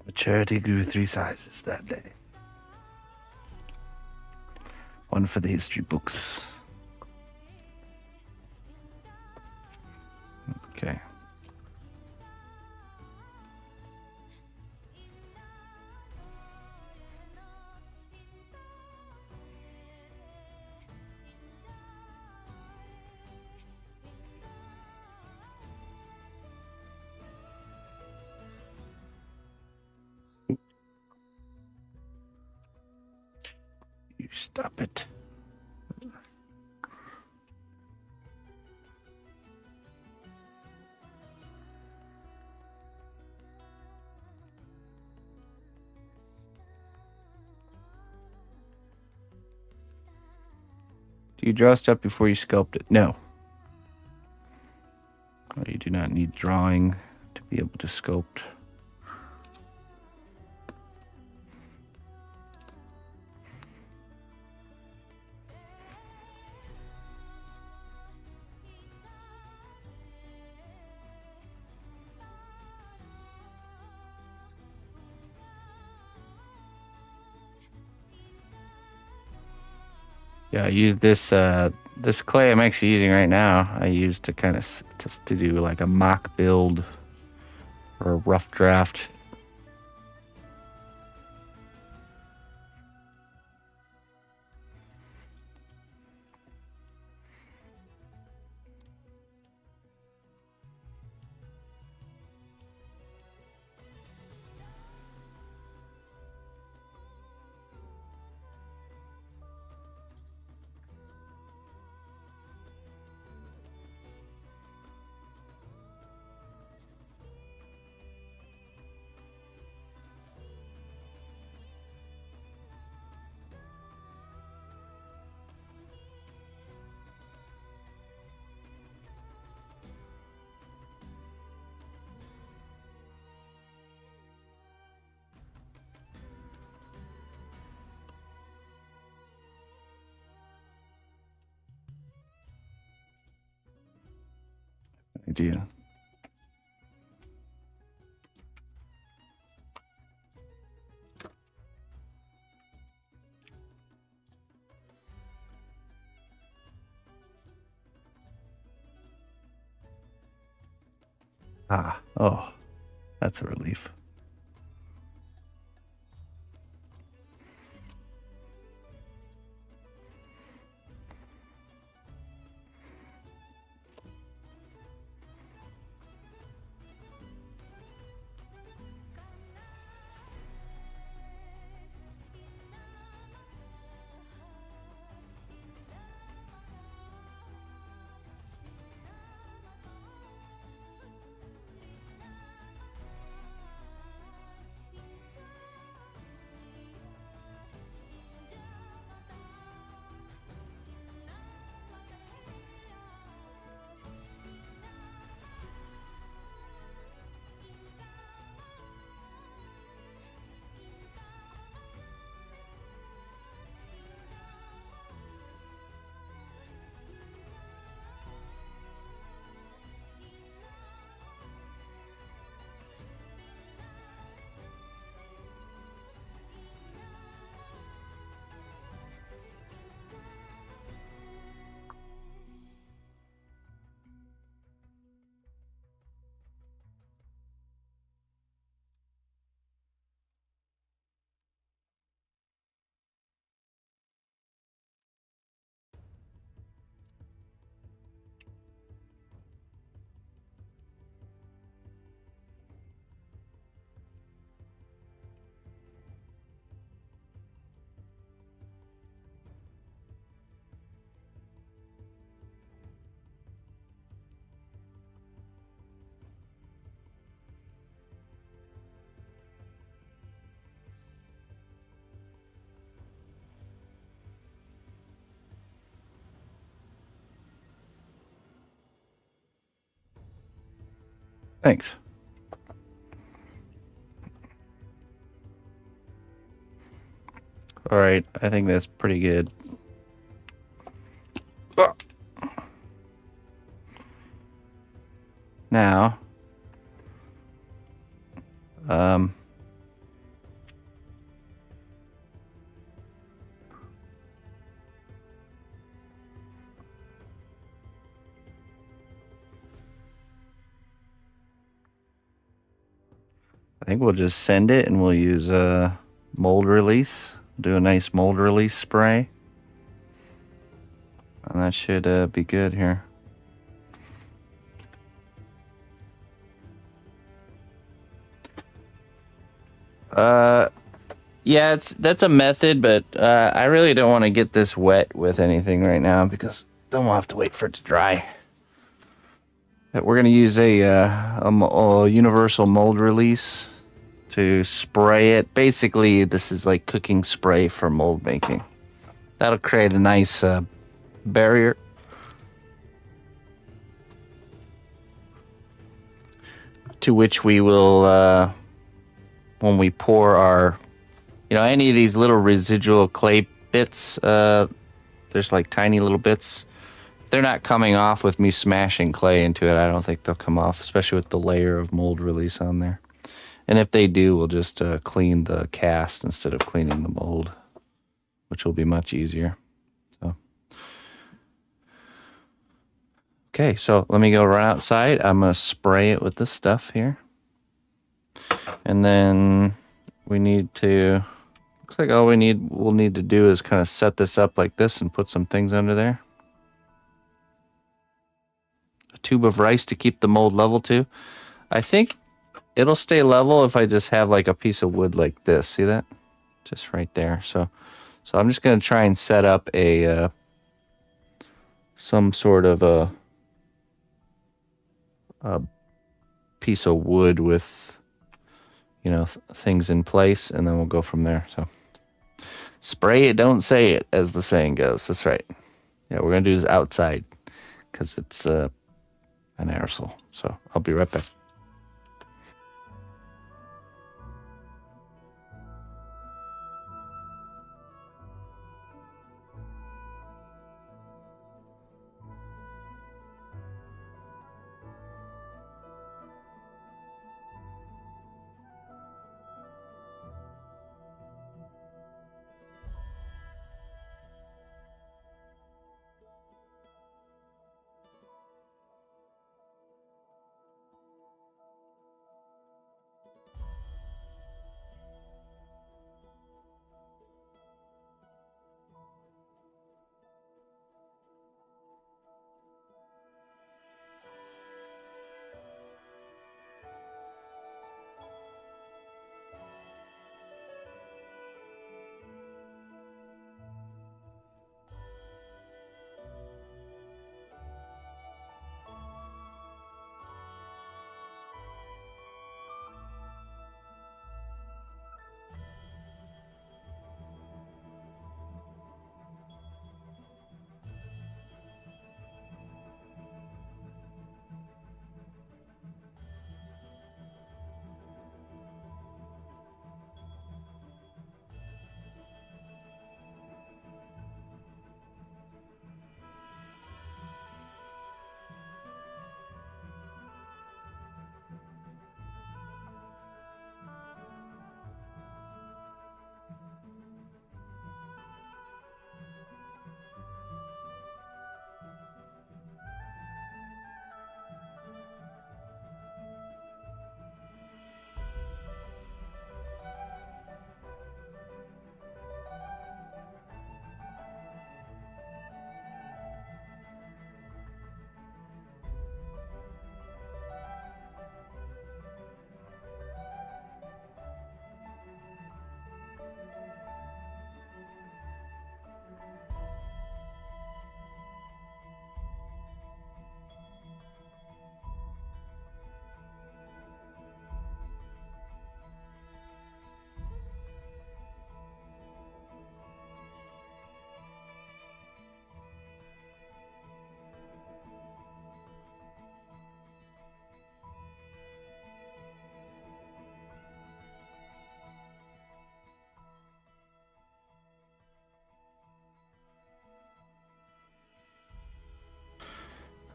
The charity grew 3 sizes that day. One for the history books. Okay. You stop it. Do you draw stuff before you sculpt it? No. You do not need drawing to be able to sculpt. Yeah, I use this this clay I'm actually using right now. I use to kind of just to do like a mock build or a rough draft. Idea. Oh, that's a relief. Thanks. All right, I think that's pretty good. Now, I think we'll just send it and we'll use a mold release. Do a nice mold release spray. And that should be good here. Yeah, that's a method, but I really don't want to get this wet with anything right now because then we'll have to wait for it to dry. But we're gonna use a universal mold release to spray it. Basically, this is like cooking spray for mold making. That'll create a nice barrier. To which we will, when we pour our, any of these little residual clay bits, there's like tiny little bits. If they're not coming off with me smashing clay into it, I don't think they'll come off, especially with the layer of mold release on there. And if they do, we'll just clean the cast instead of cleaning the mold, which will be much easier. Okay, so let me go run outside. I'm going to spray it with this stuff here. And then we need to, looks like all we'll need to do is kind of set this up like this and put some things under there. A tube of rice to keep the mold level too. I think it'll stay level if I just have like a piece of wood like this. See that? Just right there. So I'm just going to try and set up a, some sort of a piece of wood with, things in place, and then we'll go from there. So spray it, don't say it, as the saying goes. That's right. Yeah, we're going to do this outside because it's an aerosol. So I'll be right back.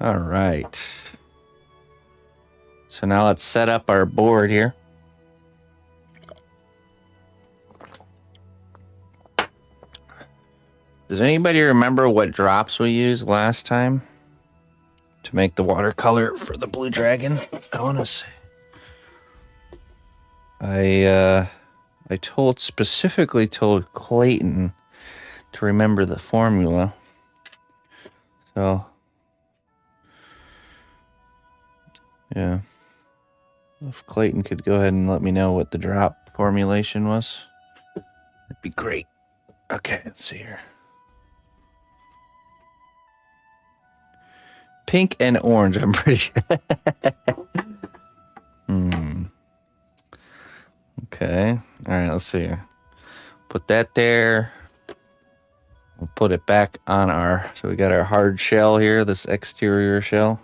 All right. So now let's set up our board here. Does anybody remember what drops we used last time to make the watercolor for the blue dragon? I want to say. I specifically told Clayton to remember the formula. So, yeah. If Clayton could go ahead and let me know what the drop formulation was, that'd be great. Okay, let's see here. Pink and orange, I'm pretty sure. Okay. All right, let's see here. Put that there. We'll put it back on so we got our hard shell here, this exterior shell.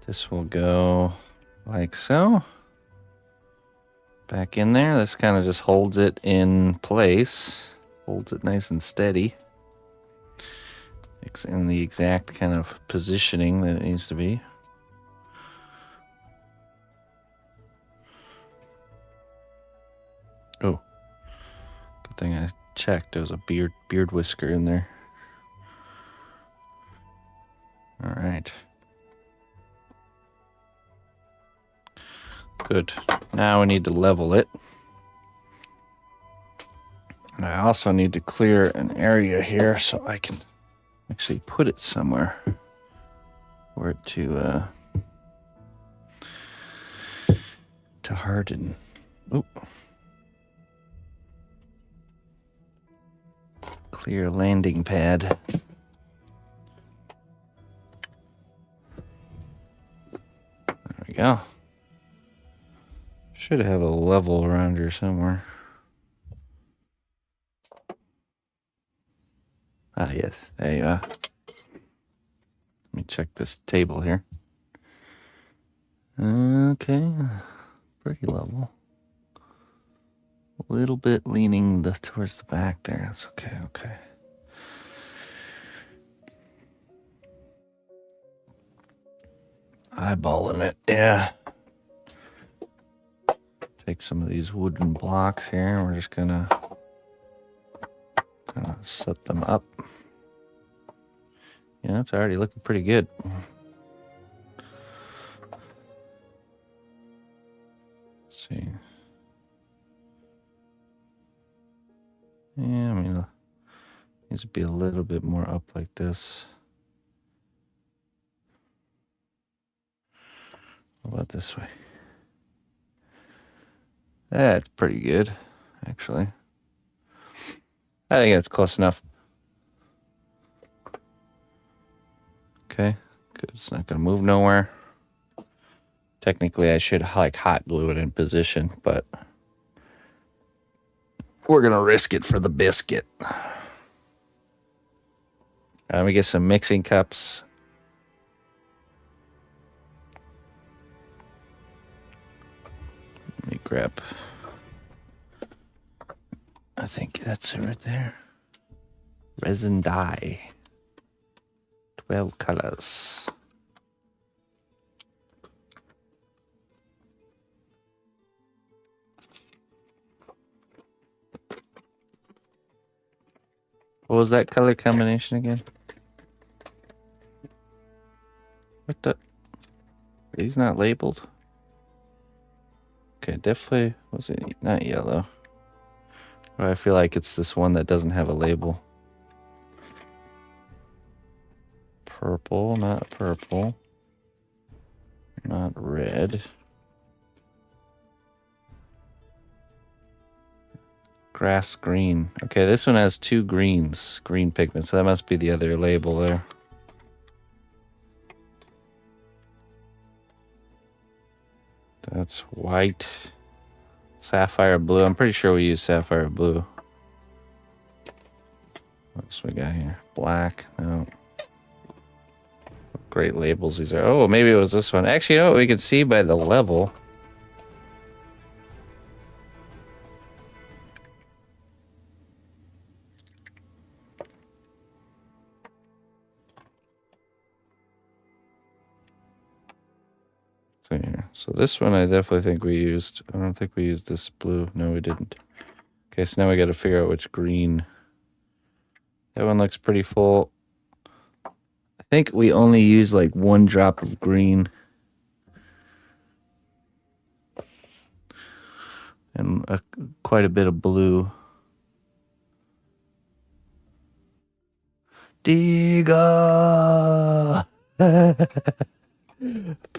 This will go like so. Back in there. This kind of just holds it in place. Holds it nice and steady. It's in the exact kind of positioning that it needs to be. Oh. Good thing I checked. There was a beard whisker in there. All right. Good. Now we need to level it. And I also need to clear an area here so I can actually put it somewhere for it to harden. Oop. Clear landing pad. There we go. Should have a level around here somewhere. Ah, yes. There you are. Let me check this table here. Okay. Pretty level. A little bit leaning towards the back there. That's okay, okay. Eyeballing it, yeah. Take some of these wooden blocks here, and we're just gonna kind of set them up. Yeah, it's already looking pretty good. Let's see. Yeah, I mean, it needs to be a little bit more up like this. How about this way? That's pretty good, actually. I think that's close enough. Okay, good. It's not going to move nowhere. Technically, I should like hot glue it in position, but we're going to risk it for the biscuit. Let me get some mixing cups. Let me grab. I think that's it right there. Resin dye. 12 colors. What was that color combination again? What the? He's not labeled. Okay, definitely was it not yellow. But I feel like it's this one that doesn't have a label. Purple, not purple. Not red. Grass green. Okay, this one has two greens. Green pigment, so that must be the other label there. That's white. Sapphire blue. I'm pretty sure we use sapphire blue. What else we got here? Black. No. Great labels these are. Oh, maybe it was this one. Actually, you know what? We can see by the level. So this one I definitely think we used. I don't think we used this blue. No, we didn't. Okay, so now we got to figure out which green. That one looks pretty full. I think we only use like 1 drop of green. And quite a bit of blue. Diga!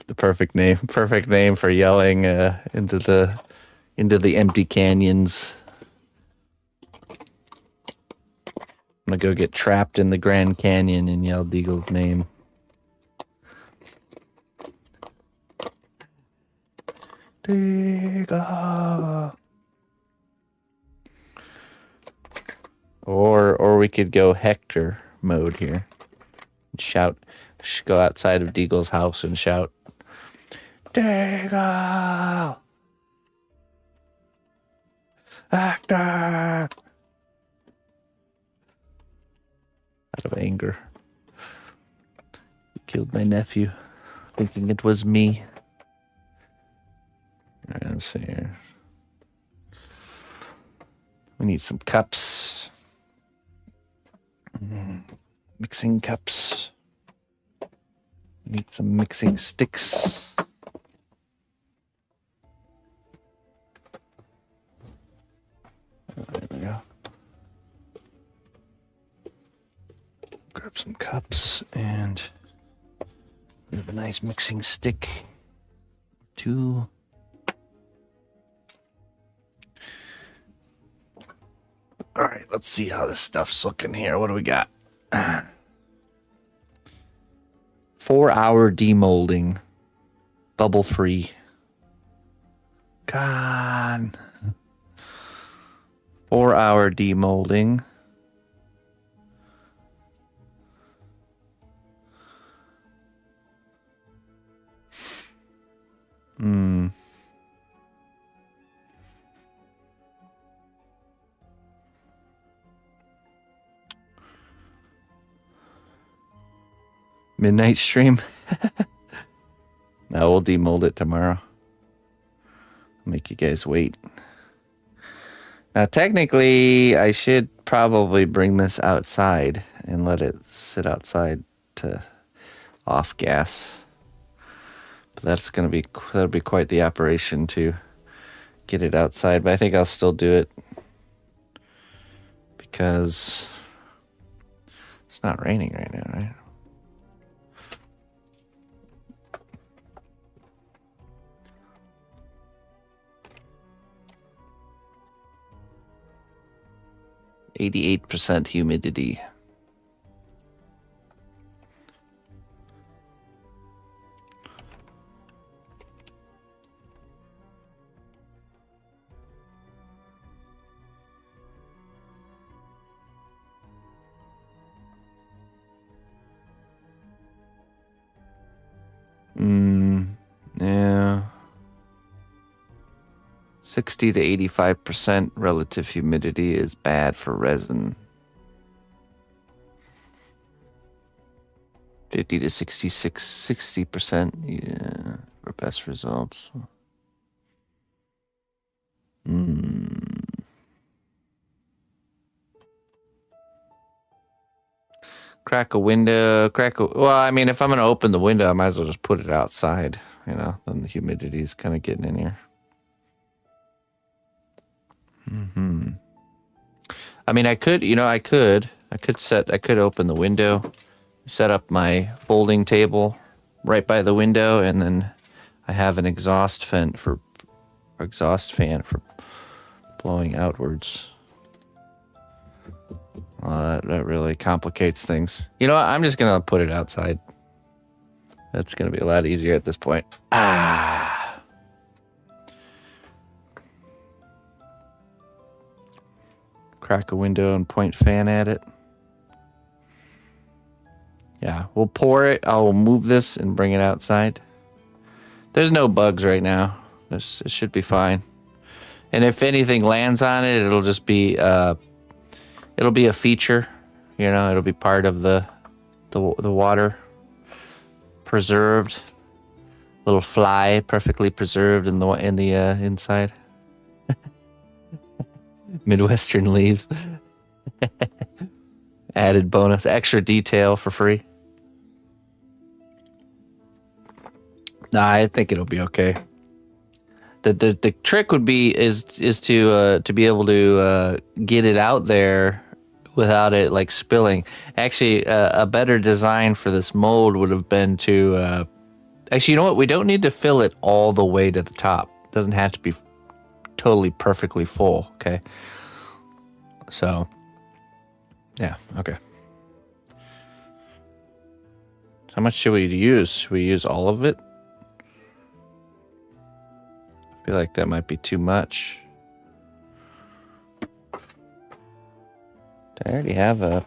The perfect name for yelling into the empty canyons. I'm gonna go get trapped in the Grand Canyon and yell Deagle's name. Diga! Or we could go Hector mode here. And shout. Go outside of Deagle's house and shout, Deagle! Hector! Out of anger. He killed my nephew, thinking it was me. All right, let's see here. We need some cups. Mixing cups. Need some mixing sticks. There we go. Grab some cups and we have a nice mixing stick. 2. All right, let's see how this stuff's looking here. What do we got? 4-hour demolding. Bubble free. God. 4-hour demolding. Midnight stream. No, we'll demold it tomorrow. I'll make you guys wait. Now, technically, I should probably bring this outside and let it sit outside to off gas. But that'll be quite the operation to get it outside. But I think I'll still do it because it's not raining right now, right? %, humidity. Yeah. 60 to 85% relative humidity is bad for resin. 50 to 60%, yeah, for best results. Crack a window, well, I mean, if I'm going to open the window, I might as well just put it outside, then the humidity is kind of getting in here. I mean, I could open the window, set up my folding table right by the window, and then I have an exhaust fan for blowing outwards. Well, that really complicates things. You know what? I'm just gonna put it outside. That's gonna be a lot easier at this point. Crack a window and point fan at it. Yeah, we'll pour it. I'll move this and bring it outside. There's no bugs right now. It should be fine. And if anything lands on it, it'll just be it'll be a feature. It'll be part of the water preserved. Little fly, perfectly preserved in the inside. Midwestern leaves. Added bonus, extra detail for free. Nah, I think it'll be okay. The trick would be is to be able to get it out there without it like spilling. Actually, a better design for this mold would have been to actually, you know what? We don't need to fill it all the way to the top. It doesn't have to be totally perfectly full. Okay. So, yeah. Okay. How much should we use? Should we use all of it? I feel like that might be too much. I already have a...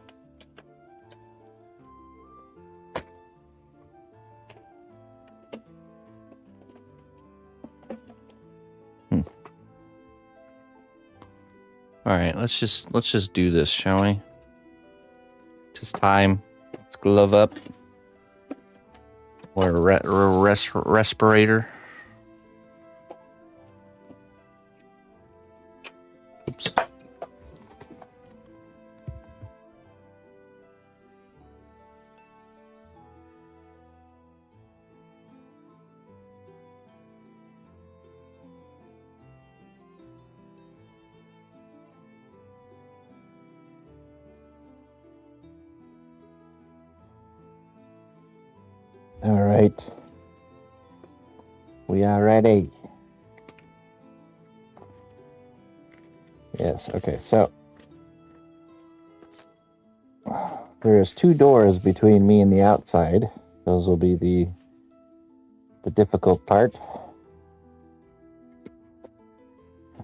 All right, let's just do this, shall we? Just time. Let's glove up. Wear a respirator. Oops. All right. We are ready. Yes, okay, so there's 2 doors between me and the outside. Those will be the difficult part.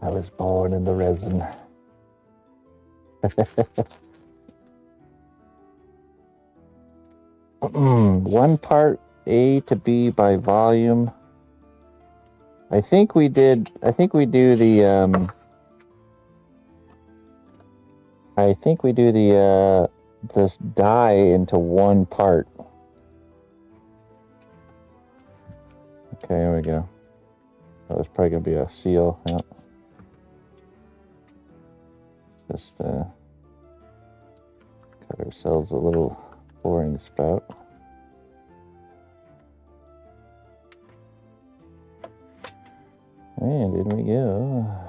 I was born in the resin. One part A to B by volume. I think we do the this die into one part. Okay, here we go. That was probably gonna be a seal. Yeah. Just cut ourselves a little pouring spout. And in we go.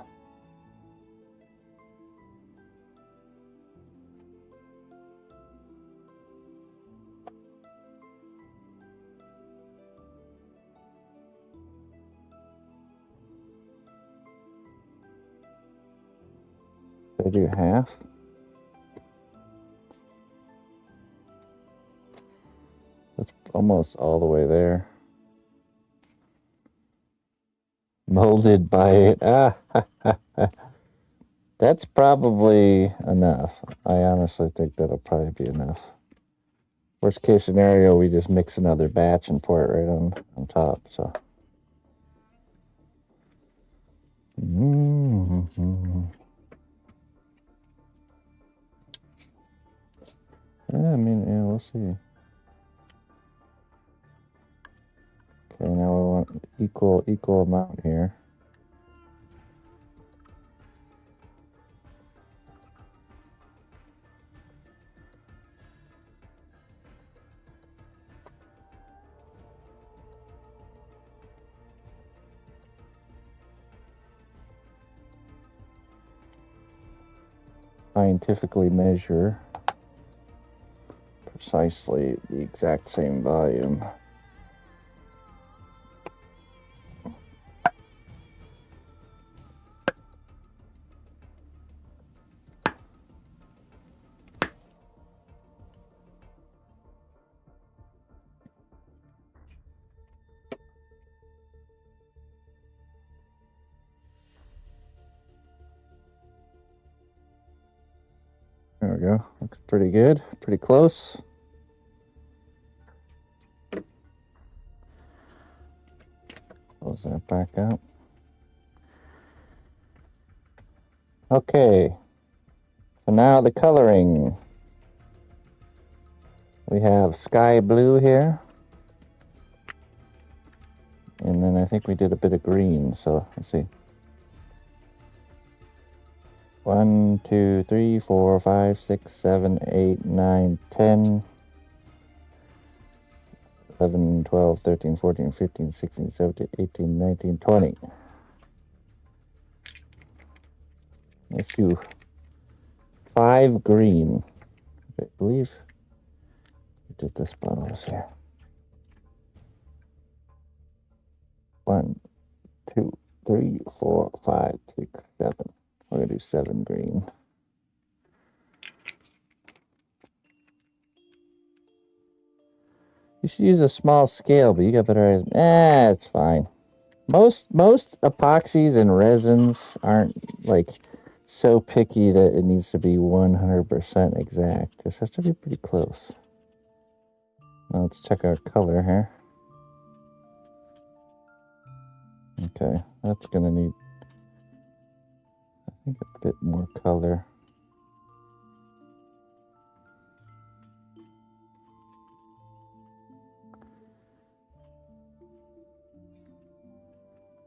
Should I do half? That's almost all the way there. Molded by it. That's probably enough. I honestly think that'll probably be enough. Worst case scenario, we just mix another batch and pour it right on top. So. Yeah, I mean, yeah, we'll see. Okay, now we want equal amount here. Scientifically measure precisely the exact same volume. There we go. Looks pretty good. Pretty close. Close that back up. Okay. So now the coloring. We have sky blue here. And then I think we did a bit of green, so let's see. 1, 2, 3, 4, 5, 6, 7, 8, 9, 10, 11, 12, 13, 14, 15, 16, 17, 18, 19, 20. Let's do 5 green. I believe we did this bonus here. 1, 2, 3, 4, 5, 6, 7. We're gonna do 7 green. You should use a small scale, but you got better eyes. It's fine. Most epoxies and resins aren't like so picky that it needs to be 100% exact. This has to be pretty close. Now let's check our color here. Okay, that's gonna need, I think, a bit more color.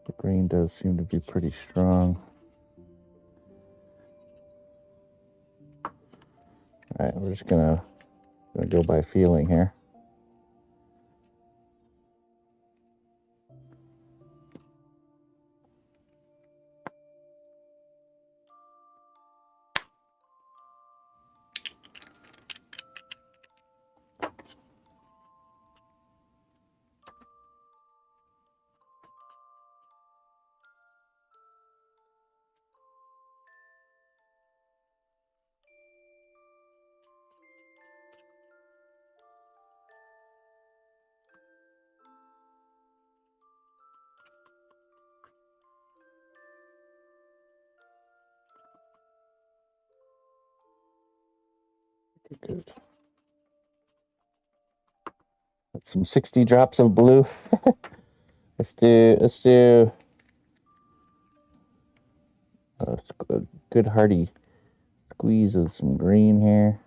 The green does seem to be pretty strong. All right, we're just gonna go by feeling here. Good. That's some 60 drops of blue. let's do a good hearty squeeze with some green here.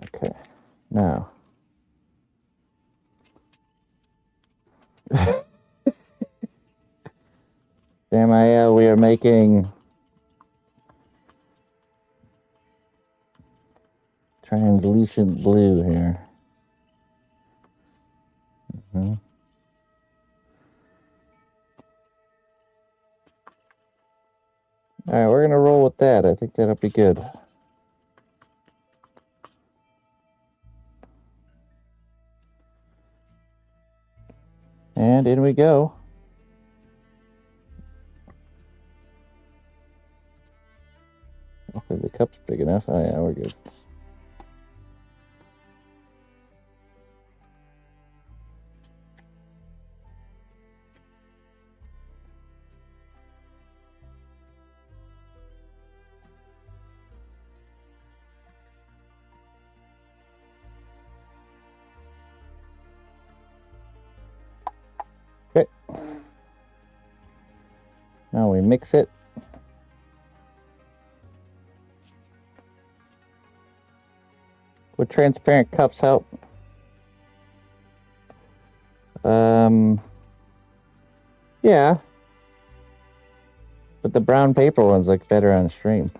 Okay, now Samael, we are making translucent blue here. All right, we're gonna roll with that. I think that'll be good. And in we go. Hopefully the cup's big enough. Oh yeah, we're good. Okay. Now we mix it. Would transparent cups help? Yeah. But the brown paper ones look better on stream.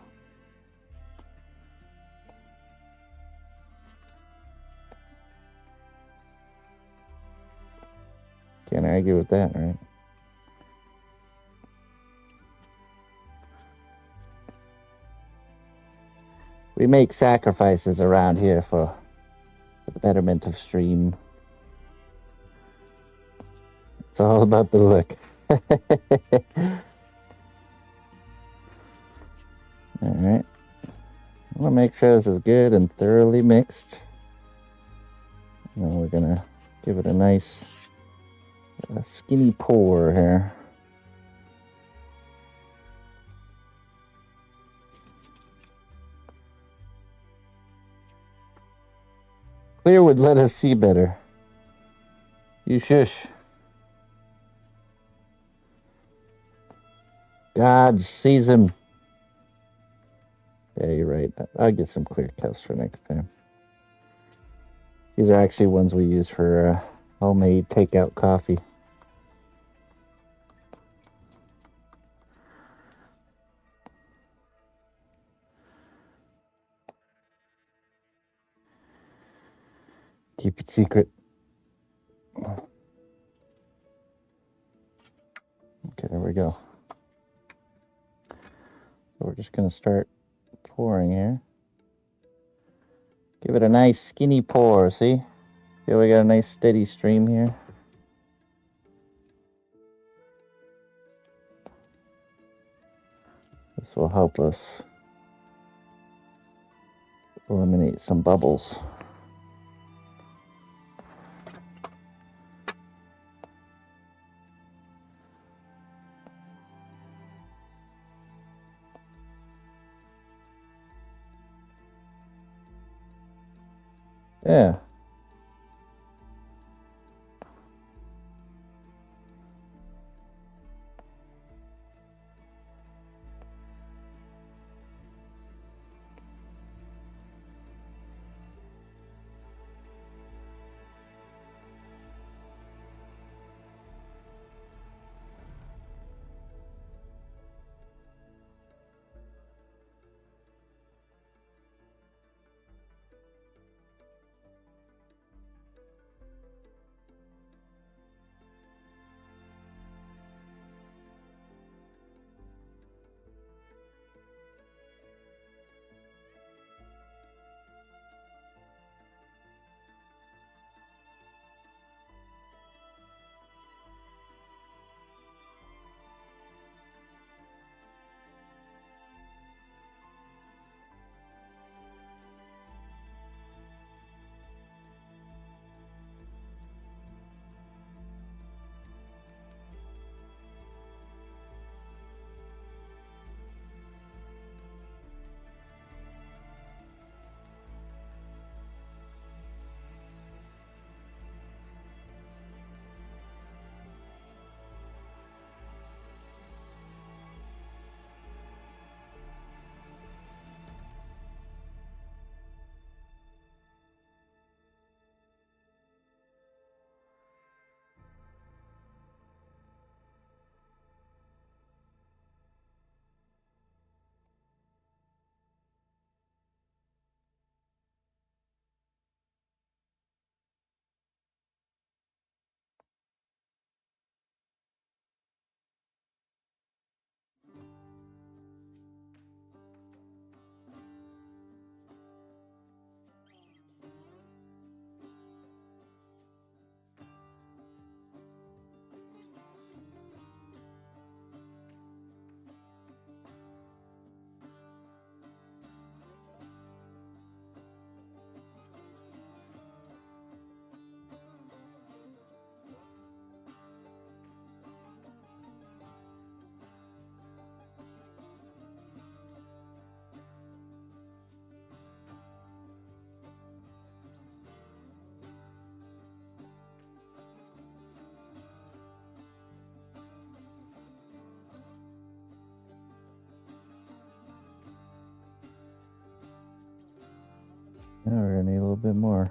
Can't argue with that, right? We make sacrifices around here for the betterment of stream. It's all about the look. All right. I want to make sure this is good and thoroughly mixed. And then we're going to give it a nice skinny pour here. Clear would let us see better. You shush. God sees him. Yeah, you're right. right. I'll get some clear cups for next time. These are actually ones we use for homemade takeout coffee. Keep it secret. Okay, there we go. So we're just going to start pouring here. Give it a nice skinny pour, see? Feel we got a nice steady stream here. This will help us eliminate some bubbles. Yeah. Now we're gonna need a little bit more.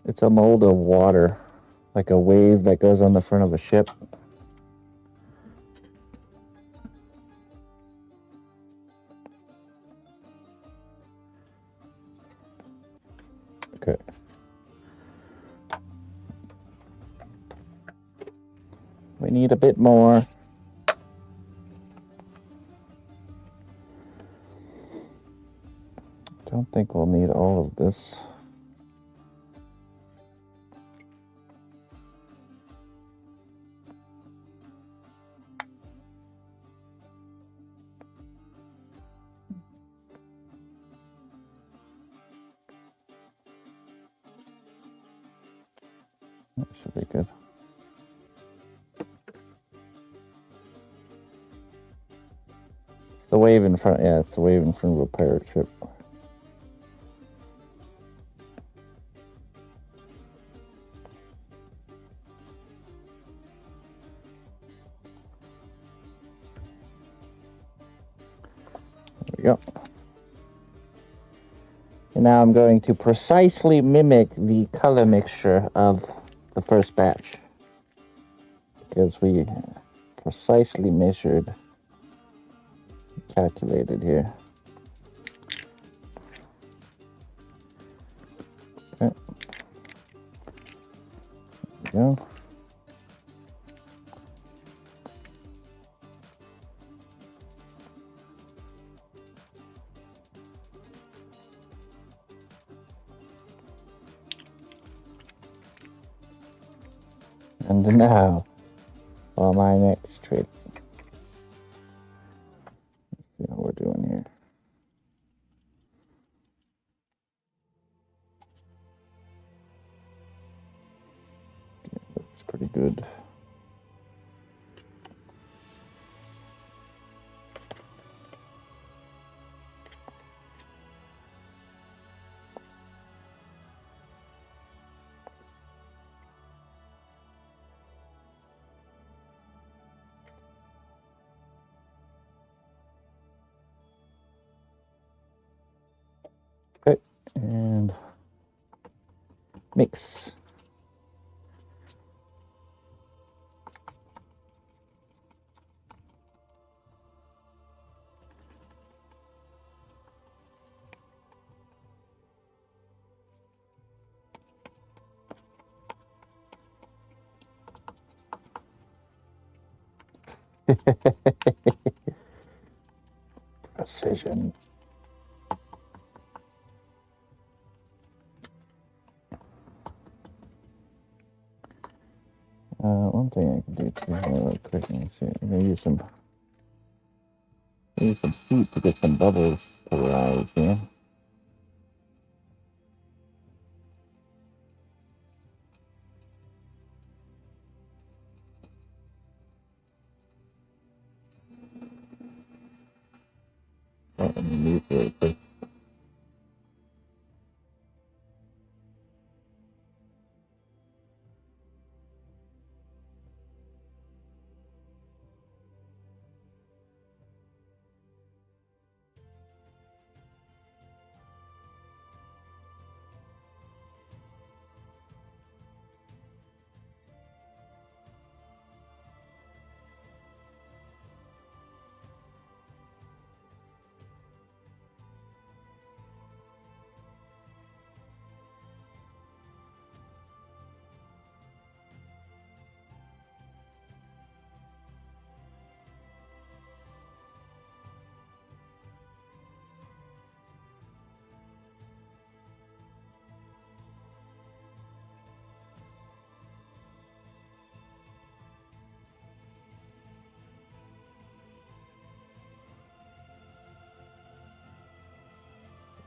It's a mold of water, like a wave that goes on the front of a ship. Okay. We need a bit more. Don't think we'll need all of this. That should be good. It's the wave in front. Yeah, it's the wave in front of a pirate ship. There we go. And now I'm going to precisely mimic the color mixture of the first batch, because we precisely measured, calculated here. Okay. There we go. And now, for my next trick. Let's see what we're doing here. Okay, looks pretty good. Okay, and mix. Precision. One thing I can do too real quick, let me see. I'm gonna use some heat to get some bubbles to rise here. Oh, let me mute really quick.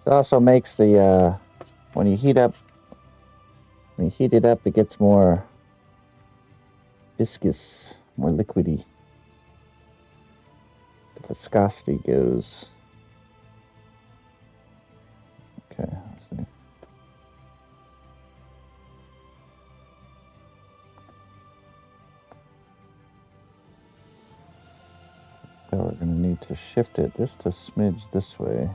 It also makes the when you heat it up, it gets more viscous, more liquidy. The viscosity goes. Okay, let's see. So we're going to need to shift it just a smidge this way.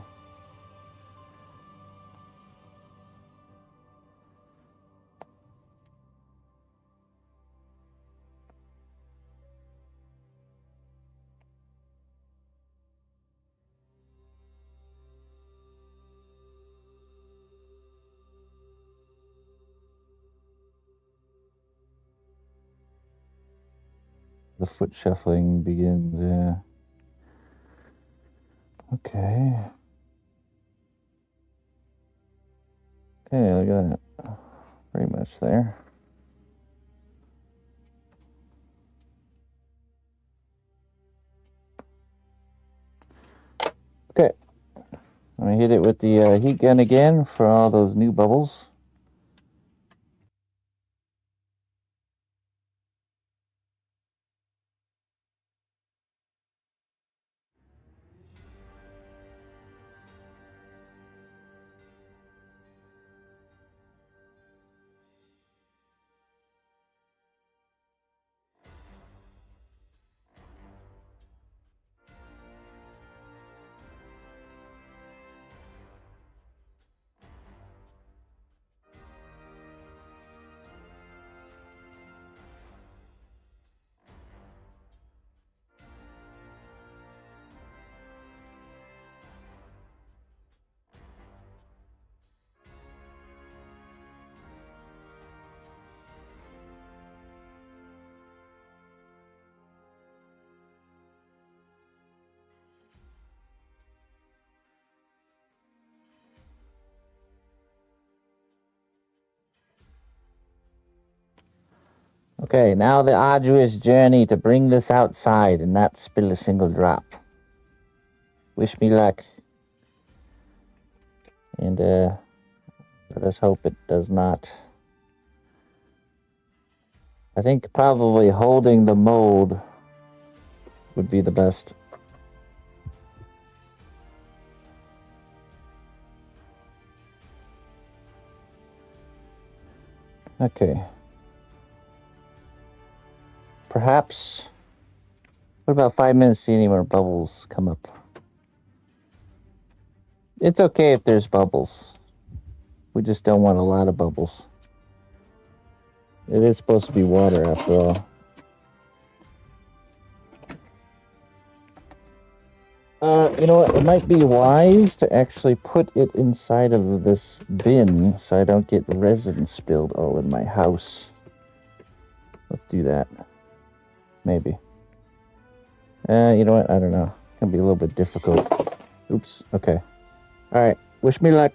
The foot shuffling begins, yeah. Okay. Okay, look at that. Pretty much there. Okay. I'm going to hit it with the heat gun again for all those new bubbles. Okay, now the arduous journey to bring this outside and not spill a single drop. Wish me luck. And let us hope it does not. I think probably holding the mold would be the best. Okay. Perhaps. What about 5 minutes? See any more bubbles come up? It's okay if there's bubbles. We just don't want a lot of bubbles. It is supposed to be water after all. You know what? It might be wise to actually put it inside of this bin so I don't get resin spilled all in my house. Let's do that. Maybe. You know what? I don't know. It's gonna be a little bit difficult. Oops. Okay. Alright. Wish me luck.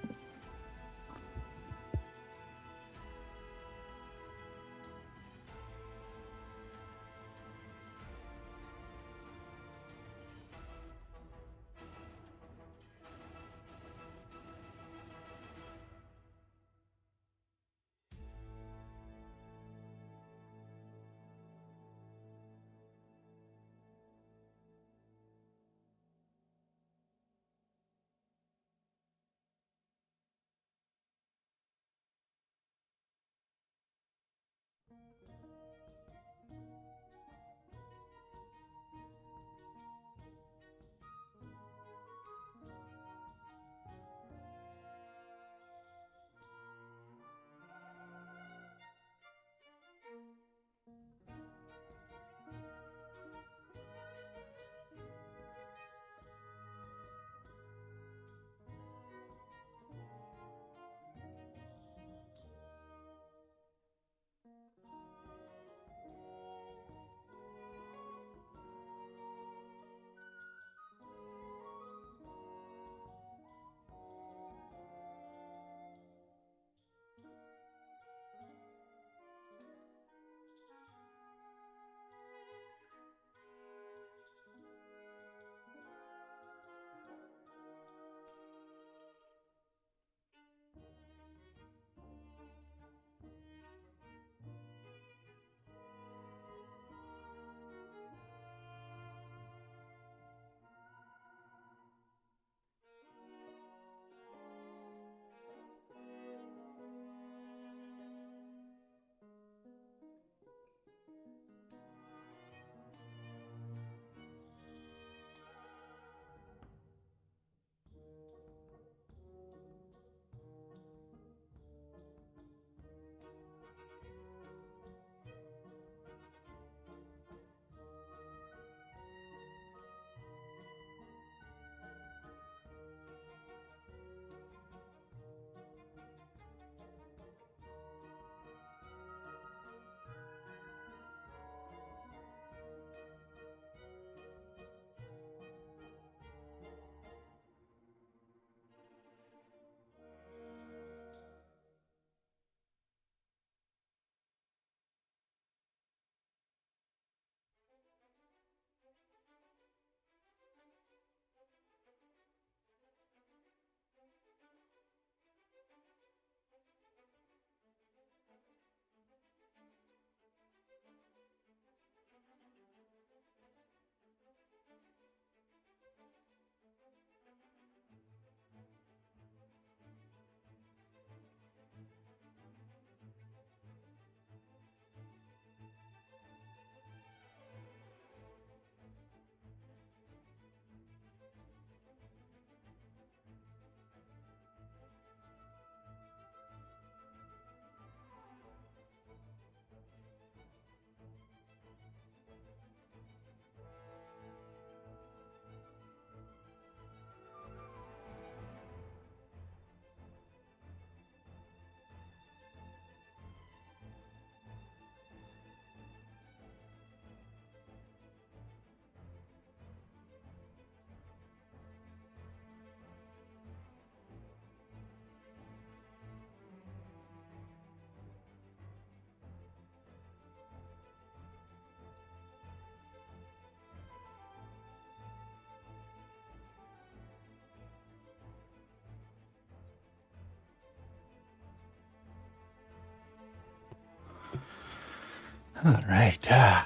All right. So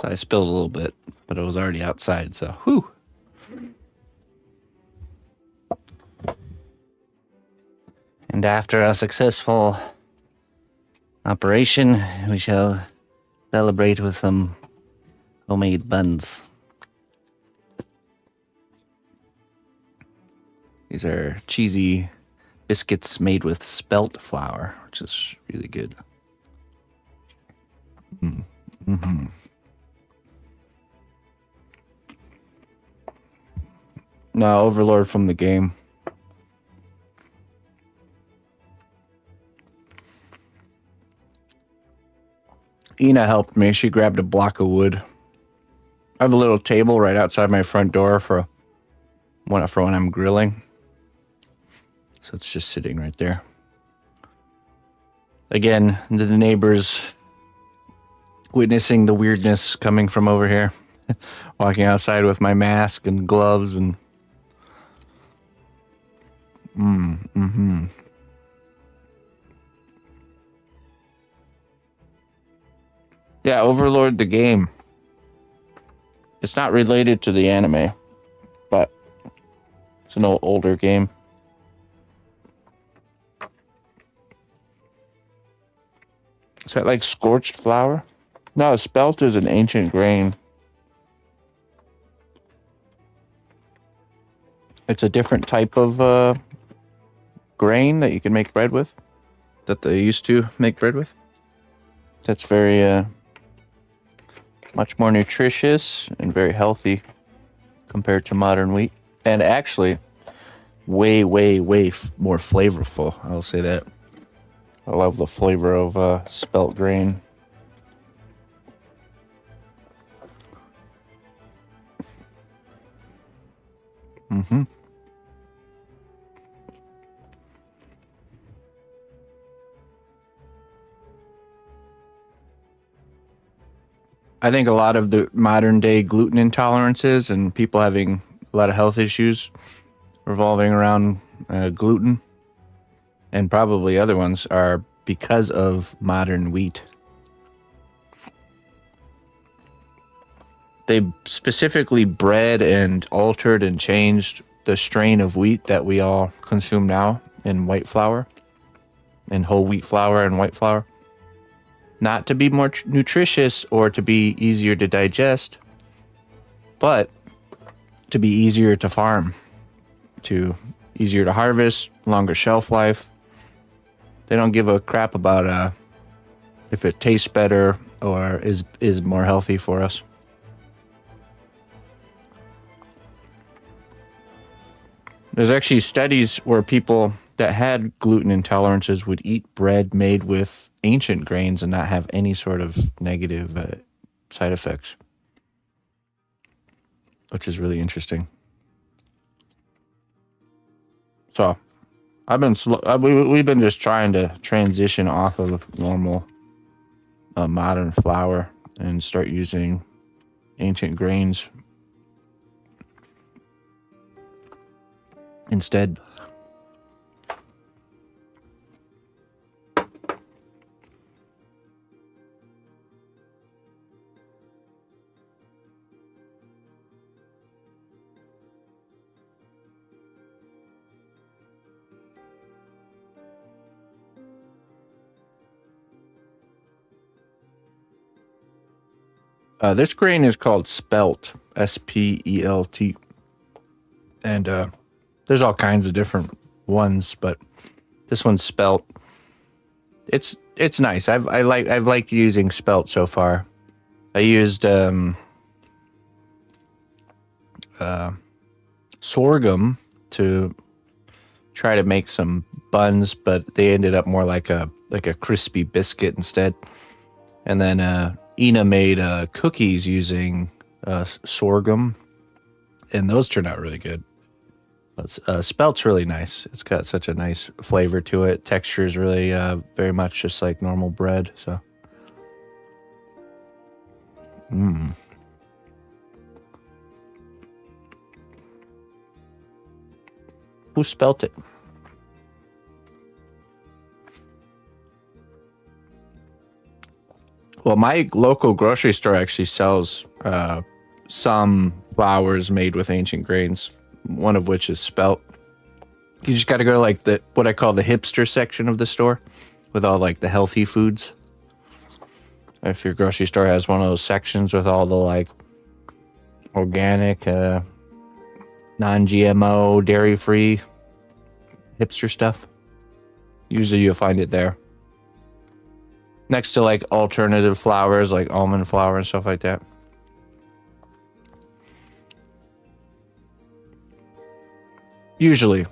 I spilled a little bit, but it was already outside, so whew. And after a successful operation, we shall celebrate with some homemade buns. These are cheesy biscuits made with spelt flour, which is really good. Mm-hmm. No, Overlord from the game. Ina helped me. She grabbed a block of wood. I have a little table right outside my front door for when I'm grilling. So it's just sitting right there. Again, the neighbors witnessing the weirdness coming from over here. Walking outside with my mask and gloves and... Yeah, Overlord the game. It's not related to the anime, but it's an older game. Is that like scorched flour? No, spelt is an ancient grain. It's a different type of grain that you can make bread with, that they used to make bread with. That's very much more nutritious and very healthy compared to modern wheat. And actually, way more flavorful. I'll say that. I love the flavor of spelt grain. I think a lot of the modern day gluten intolerances and people having a lot of health issues revolving around gluten and probably other ones are because of modern wheat. They specifically bred and altered and changed the strain of wheat that we all consume now in white flour, in whole wheat flour and white flour. Not to be more nutritious or to be easier to digest, but to be easier to farm, to easier to harvest, longer shelf life. They don't give a crap about if it tastes better or is more healthy for us. There's actually studies where people that had gluten intolerances would eat bread made with ancient grains and not have any sort of negative side effects, which is really interesting. So we've been just trying to transition off of normal modern flour and start using ancient grains instead. This grain is called spelt, S-P-E-L-T. And there's all kinds of different ones, but this one's spelt. It's nice. I've liked using spelt so far. I used sorghum to try to make some buns, but they ended up more like a crispy biscuit instead. And then Ina made cookies using sorghum, and those turned out really good. But spelt's really nice. It's got such a nice flavor to it. Texture is really very much just like normal bread. So, Who spelt it? Well, my local grocery store actually sells some flours made with ancient grains, one of which is spelt. You just got to go to like the what I call the hipster section of the store with all like the healthy foods. If your grocery store has one of those sections with all the like organic, non-GMO, dairy-free hipster stuff, usually you'll find it there. Next to like alternative flours like almond flour and stuff like that. Usually.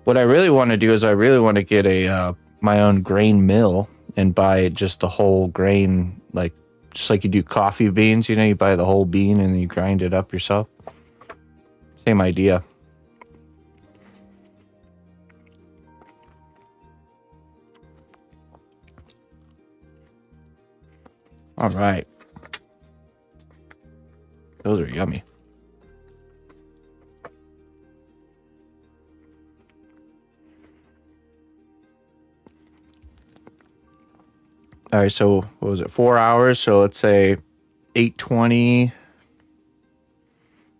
What I really want to do is I really want to get a my own grain mill and buy just the whole grain, like just like you do coffee beans, you know, you buy the whole bean and then you grind it up yourself. Same idea. All right. Those are yummy. All right, so what was it? 4 hours. So let's say 8:20,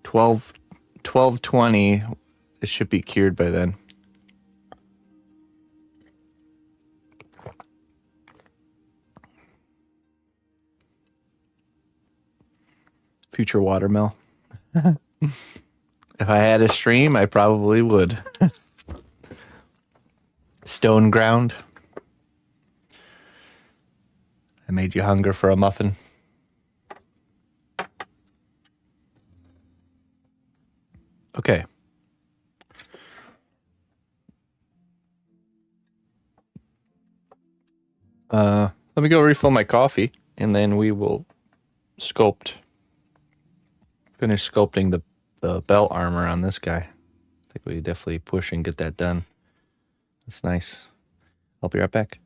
12:20. It should be cured by then. Future watermill. If I had a stream, I probably would. Stone ground. I made you hunger for a muffin. Okay. Let me go refill my coffee, and then we will finish sculpting the belt armor on this guy. I think we definitely push and get that done. That's nice. I'll be right back.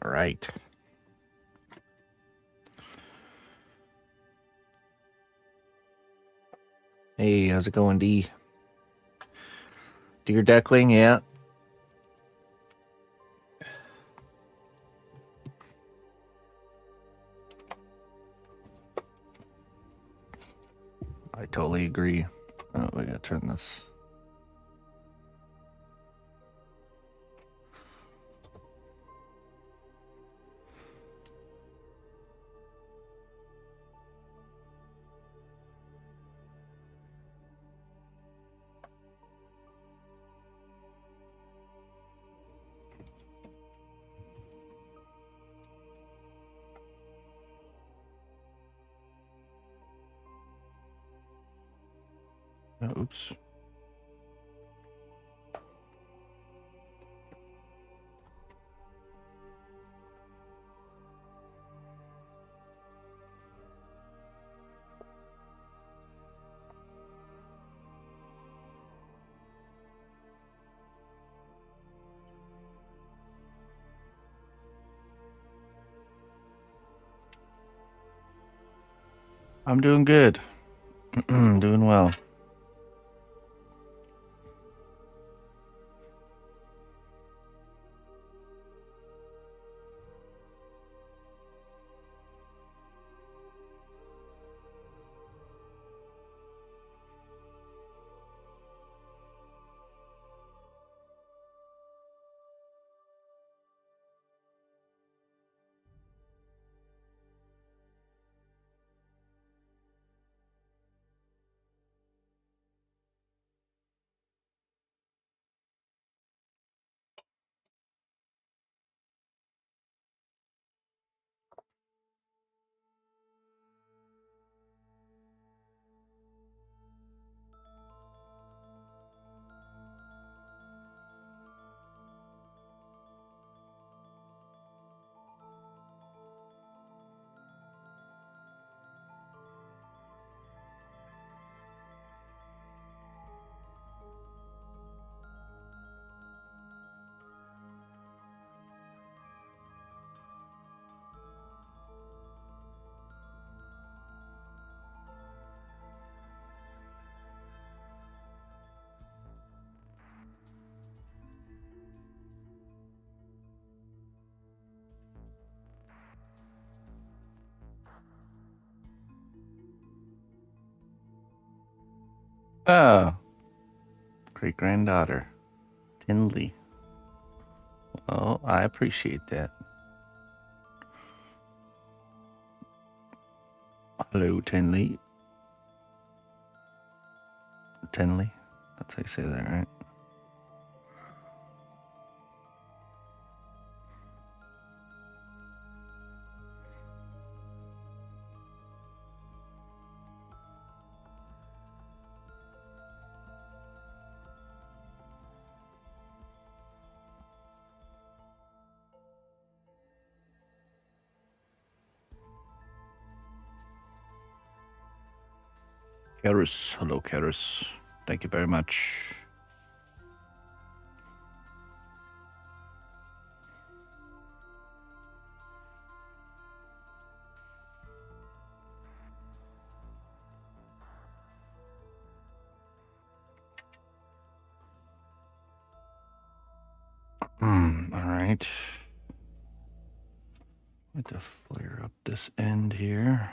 All right. Hey, how's it going, D? Deer duckling, yeah. I totally agree. Oh, we gotta turn this. Oh, oops. I'm doing good. Doing well. Oh, great granddaughter, Tinley. Oh, I appreciate that. Hello, Tinley. Tinley? That's how you say that, right? Karis. Hello, Karis. Thank you very much. right. Need to flare up this end here.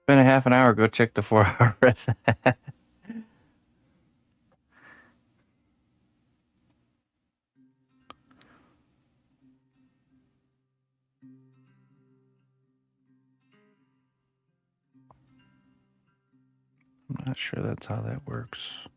Been a half an hour. Go check the 4-hour rest. Not sure that's how that works.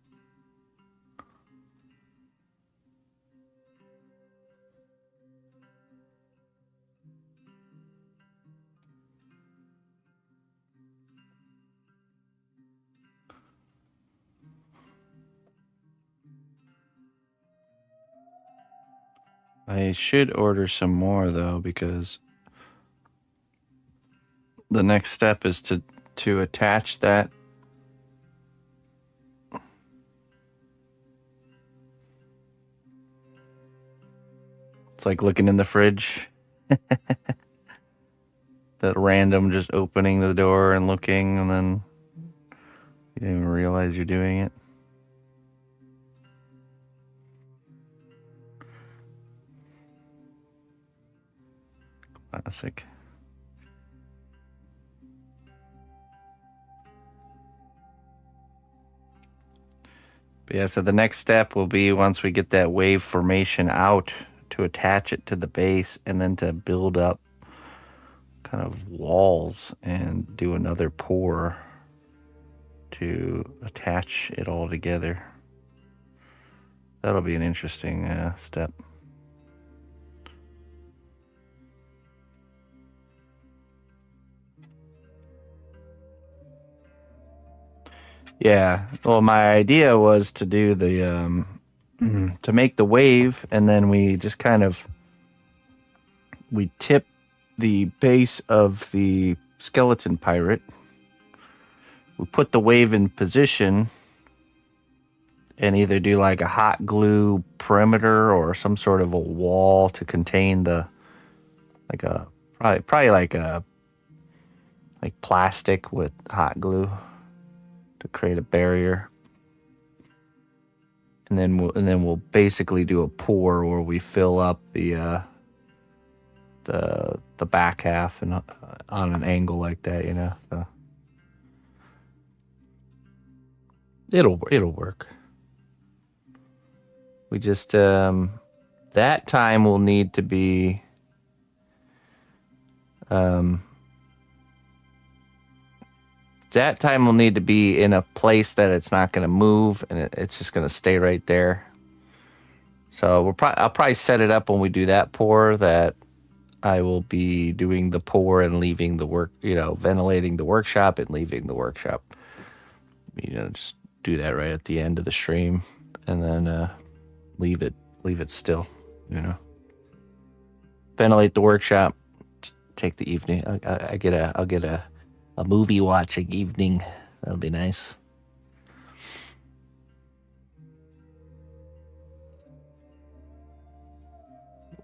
I should order some more though, because the next step is to attach that. It's like looking in the fridge. That random just opening the door and looking, and then you didn't even realize you're doing it. Classic. But yeah, so the next step will be, once we get that wave formation out, to attach it to the base and then to build up kind of walls and do another pour to attach it all together. That'll be an interesting step. Yeah, well, my idea was to do the to make the wave, and then we just kind of tip the base of the skeleton pirate. We put the wave in position and either do like a hot glue perimeter or some sort of a wall to contain the, like a probably like plastic with hot glue to create a barrier. And then we'll basically do a pour where we fill up the back half and on an angle like that, you know. So it'll work. We just that time will need to be in a place that it's not going to move, and it's just going to stay right there. So I'll probably set it up when we do that pour that I will be doing the pour and leaving the work, ventilating the workshop and leaving the workshop. Just do that right at the end of the stream, and then leave it still. Ventilate the workshop. Take the evening. I'll get a movie watching evening. That'll be nice.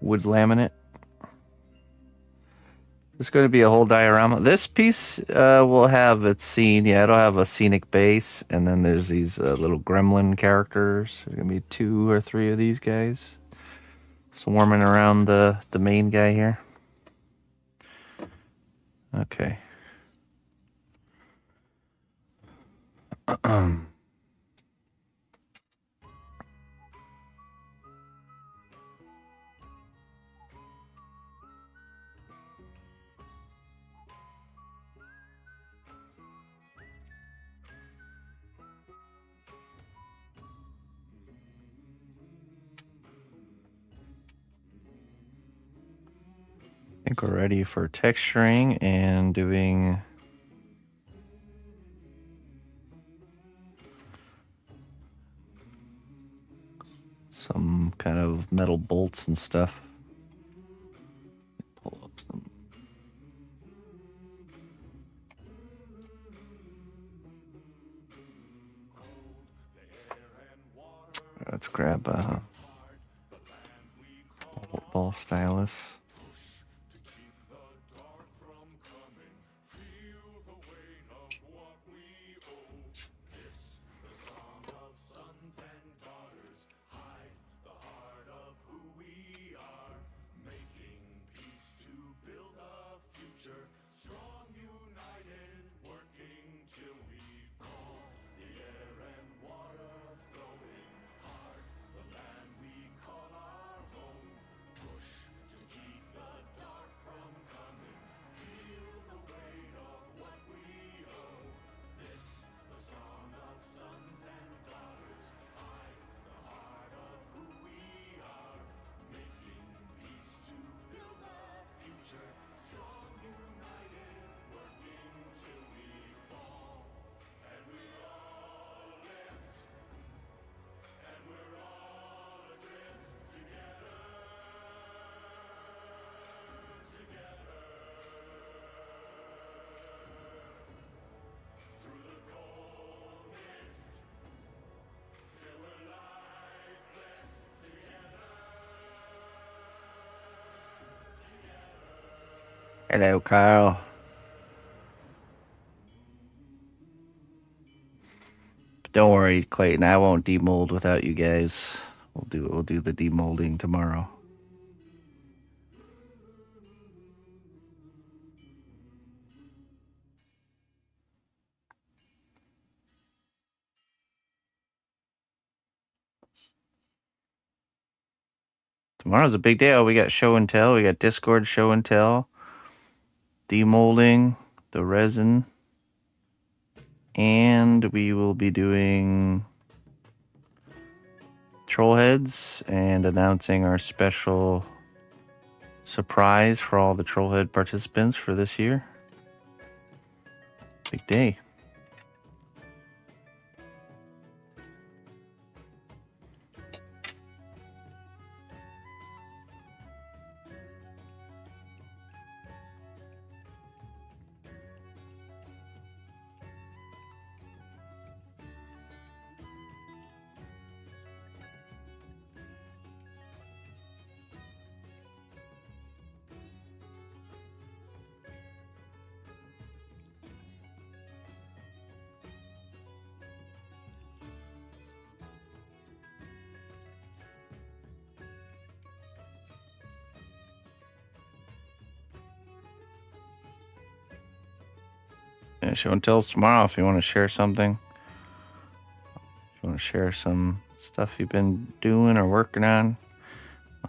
Wood laminate. There's going to be a whole diorama. This piece will have its scene. Yeah, it'll have a scenic base, and then there's these little gremlin characters. There's going to be 2 or 3 of these guys swarming around the main guy here. Okay. I think we're ready for texturing and doing some kind of metal bolts and stuff. Pull up some. Let's grab a ball stylus. Hello, Carl. But don't worry, Clayton. I won't demold without you guys. We'll do the demolding tomorrow. Tomorrow's a big day. Oh, we got show and tell. We got Discord show and tell. Demolding the resin. And we will be doing troll heads and announcing our special surprise for all the trollhead participants for this year. Big day. Yeah, show and tell's tomorrow if you want to share something. If you want to share some stuff you've been doing or working on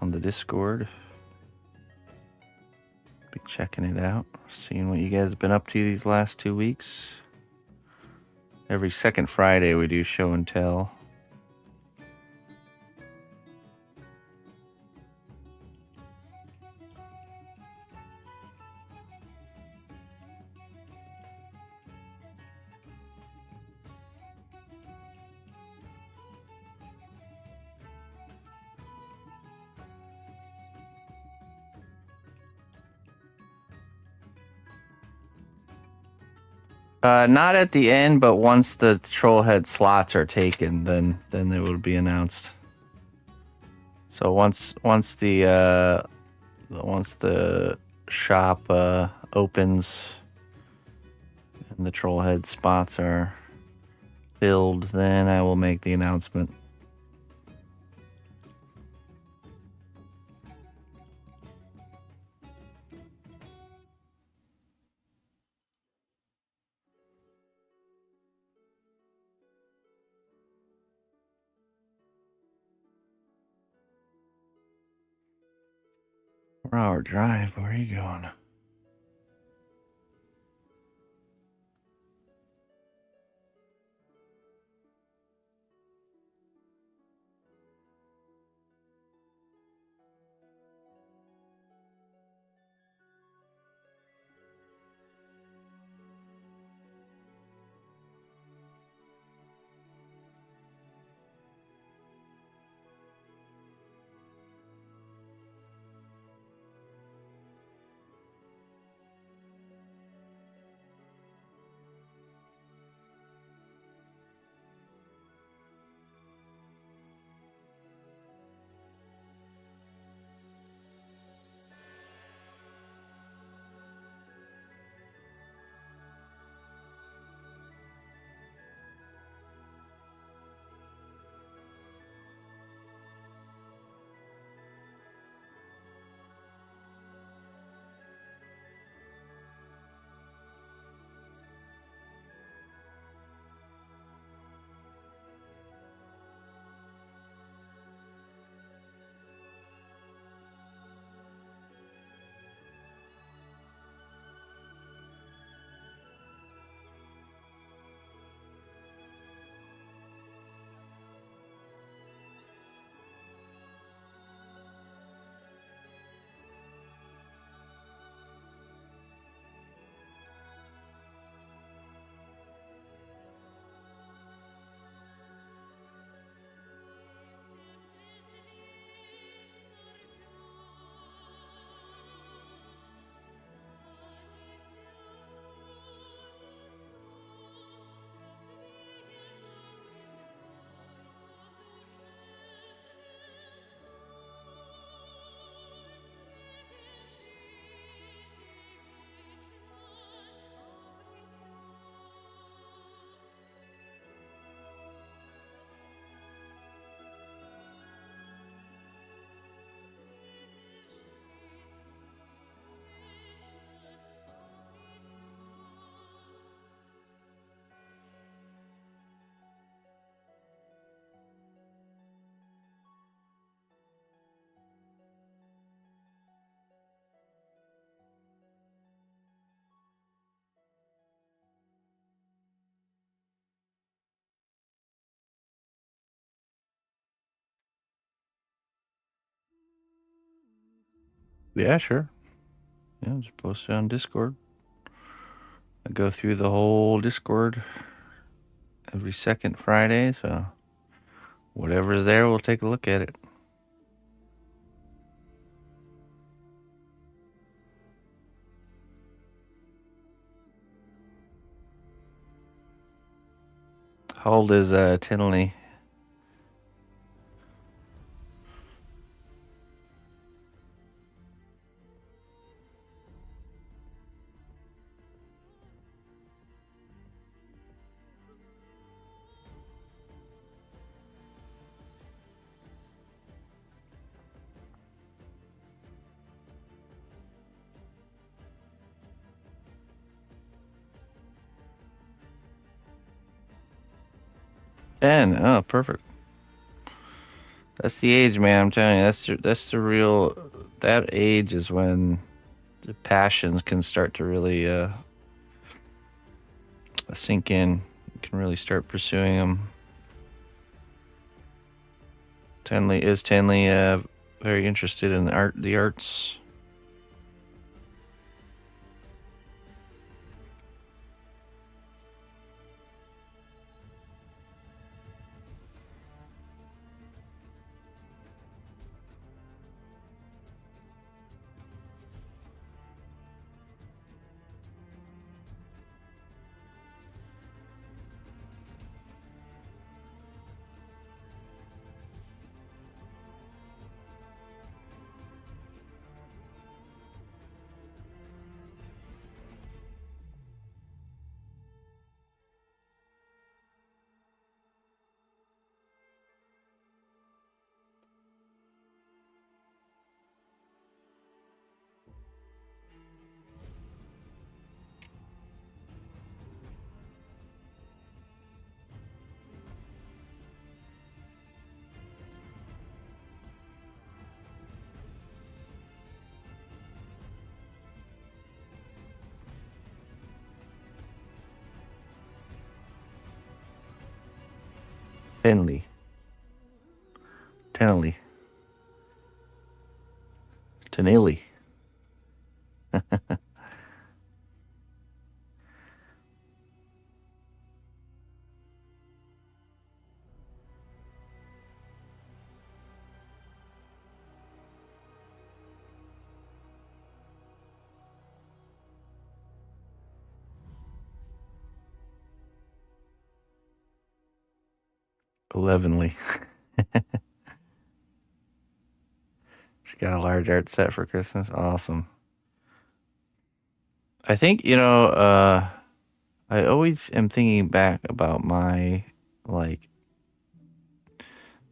the Discord. Be checking it out, seeing what you guys have been up to these last 2 weeks. Every second Friday we do show and tell. Not at the end, but once the trollhead slots are taken, then they will be announced. So once the shop opens and the trollhead spots are filled, then I will make the announcement. Four-hour drive. Where are you going? Yeah, sure. Yeah, just post it on Discord. I go through the whole Discord every second Friday, so whatever's there, we'll take a look at it. How old is Tinley? Ten. Oh, perfect. That's the age, man. I'm telling you, that's the real. That age is when the passions can start to really sink in. You can really start pursuing them. Tenley very interested in the arts. Tenley. Tenley. Tenley. 11ly. She got a large art set for Christmas. Awesome. I think, I always am thinking back about like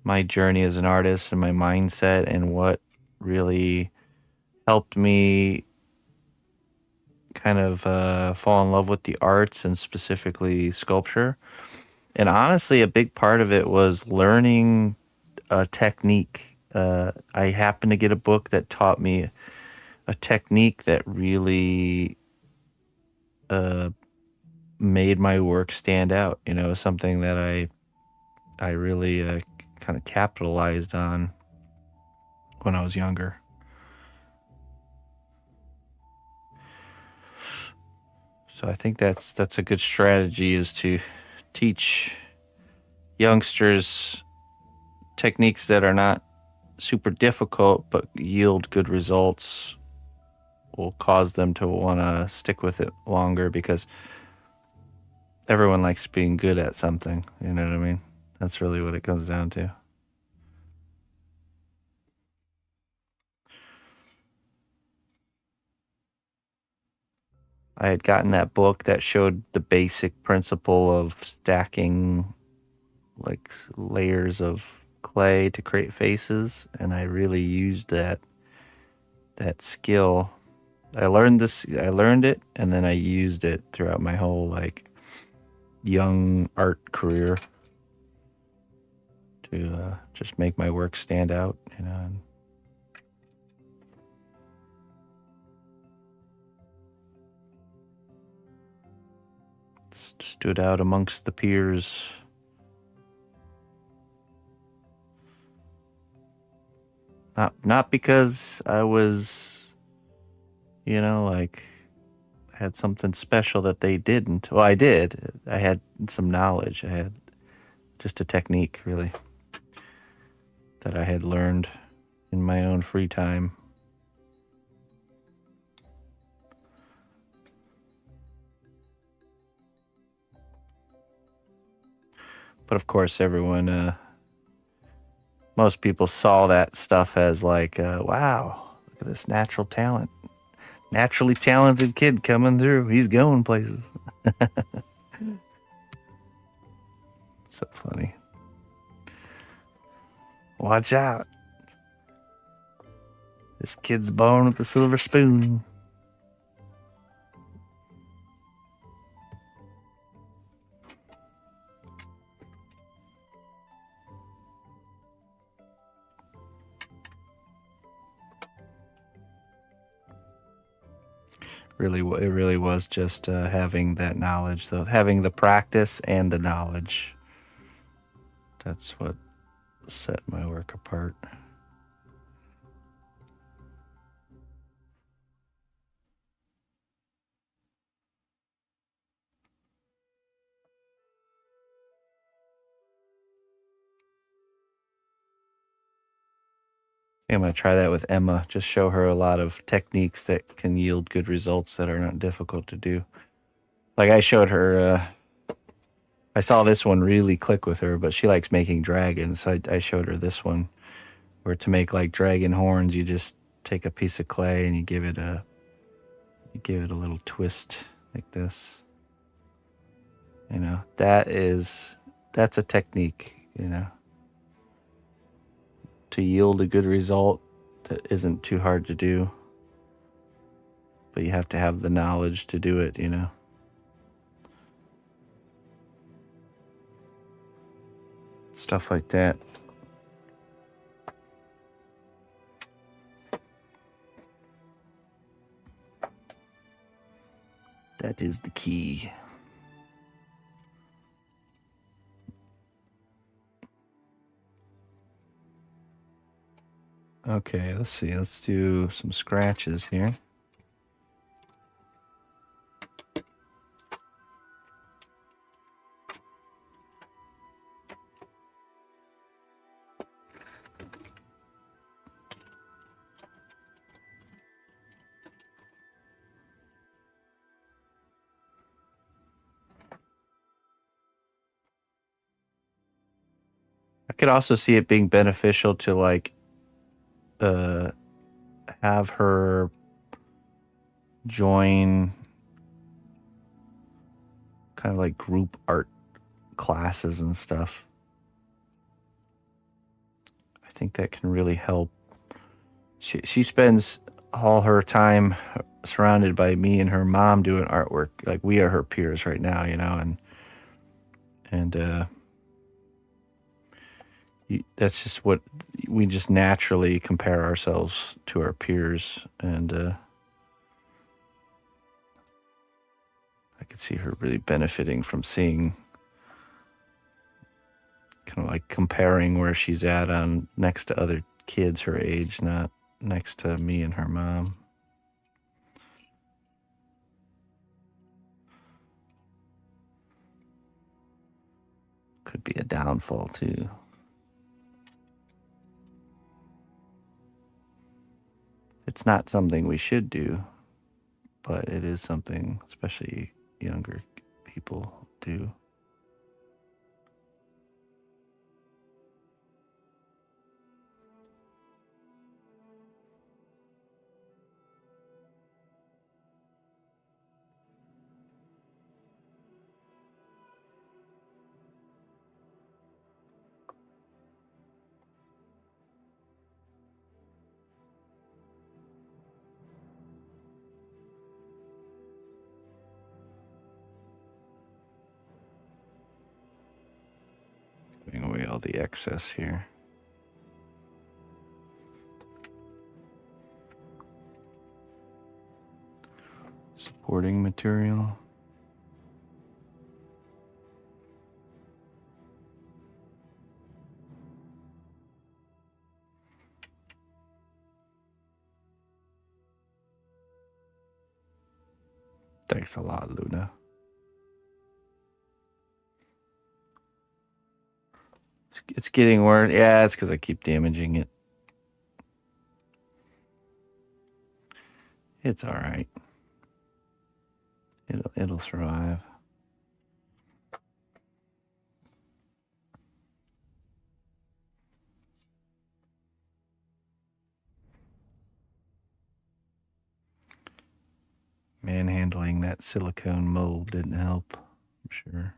my journey as an artist and my mindset and what really helped me kind of fall in love with the arts and specifically sculpture. And honestly, a big part of it was learning a technique. I happened to get a book that taught me a technique that really uh, made my work stand out. Something that I really kind of capitalized on when I was younger. So I think that's a good strategy, is to teach youngsters techniques that are not super difficult but yield good results. Will cause them to want to stick with it longer, because everyone likes being good at something. You know what I mean? That's really what it comes down to. I had gotten that book that showed the basic principle of stacking like layers of clay to create faces, and I really used that skill. I learned it, and then I used it throughout my whole like young art career to just make my work stand out, and stood out amongst the peers. Not because I was You know, like I had something special that they didn't. Well, I did. I had some knowledge. I had just a technique, really, that I had learned in my own free time. But of course, everyone, most people saw that stuff as like, wow, look at this natural talent. Naturally talented kid coming through. He's going places. So funny. Watch out. This kid's born with a silver spoon. Really, it really was just having that knowledge, though, having the practice and the knowledge. That's what set my work apart. I'm going to try that with Emma. Just show her a lot of techniques that can yield good results that are not difficult to do. Like I showed her, I saw this one really click with her, but she likes making dragons. So I showed her this one where to make like dragon horns, you just take a piece of clay and you give it a little twist like this. You know, that's a technique, you know, to yield a good result that isn't too hard to do, but you have to have the knowledge to do it, you know. Stuff like that. That is the key. Okay, let's see. Let's do some scratches here. I could also see it being beneficial to like have her join kind of like group art classes and stuff. I think that can really help. She spends all her time surrounded by me and her mom doing artwork. Like we are her peers right now, you know, and that's just what we just naturally compare ourselves to our peers, and I could see her really benefiting from seeing, kind of like comparing where she's at on next to other kids her age, not next to me and her mom. Could be a downfall too. It's not something we should do, but it is something especially younger people do. Putting away all the excess here. Supporting material. Thanks a lot, Luna. It's getting worse. Yeah, it's because I keep damaging it. It's all right. It'll survive. Manhandling that silicone mold didn't help, I'm sure.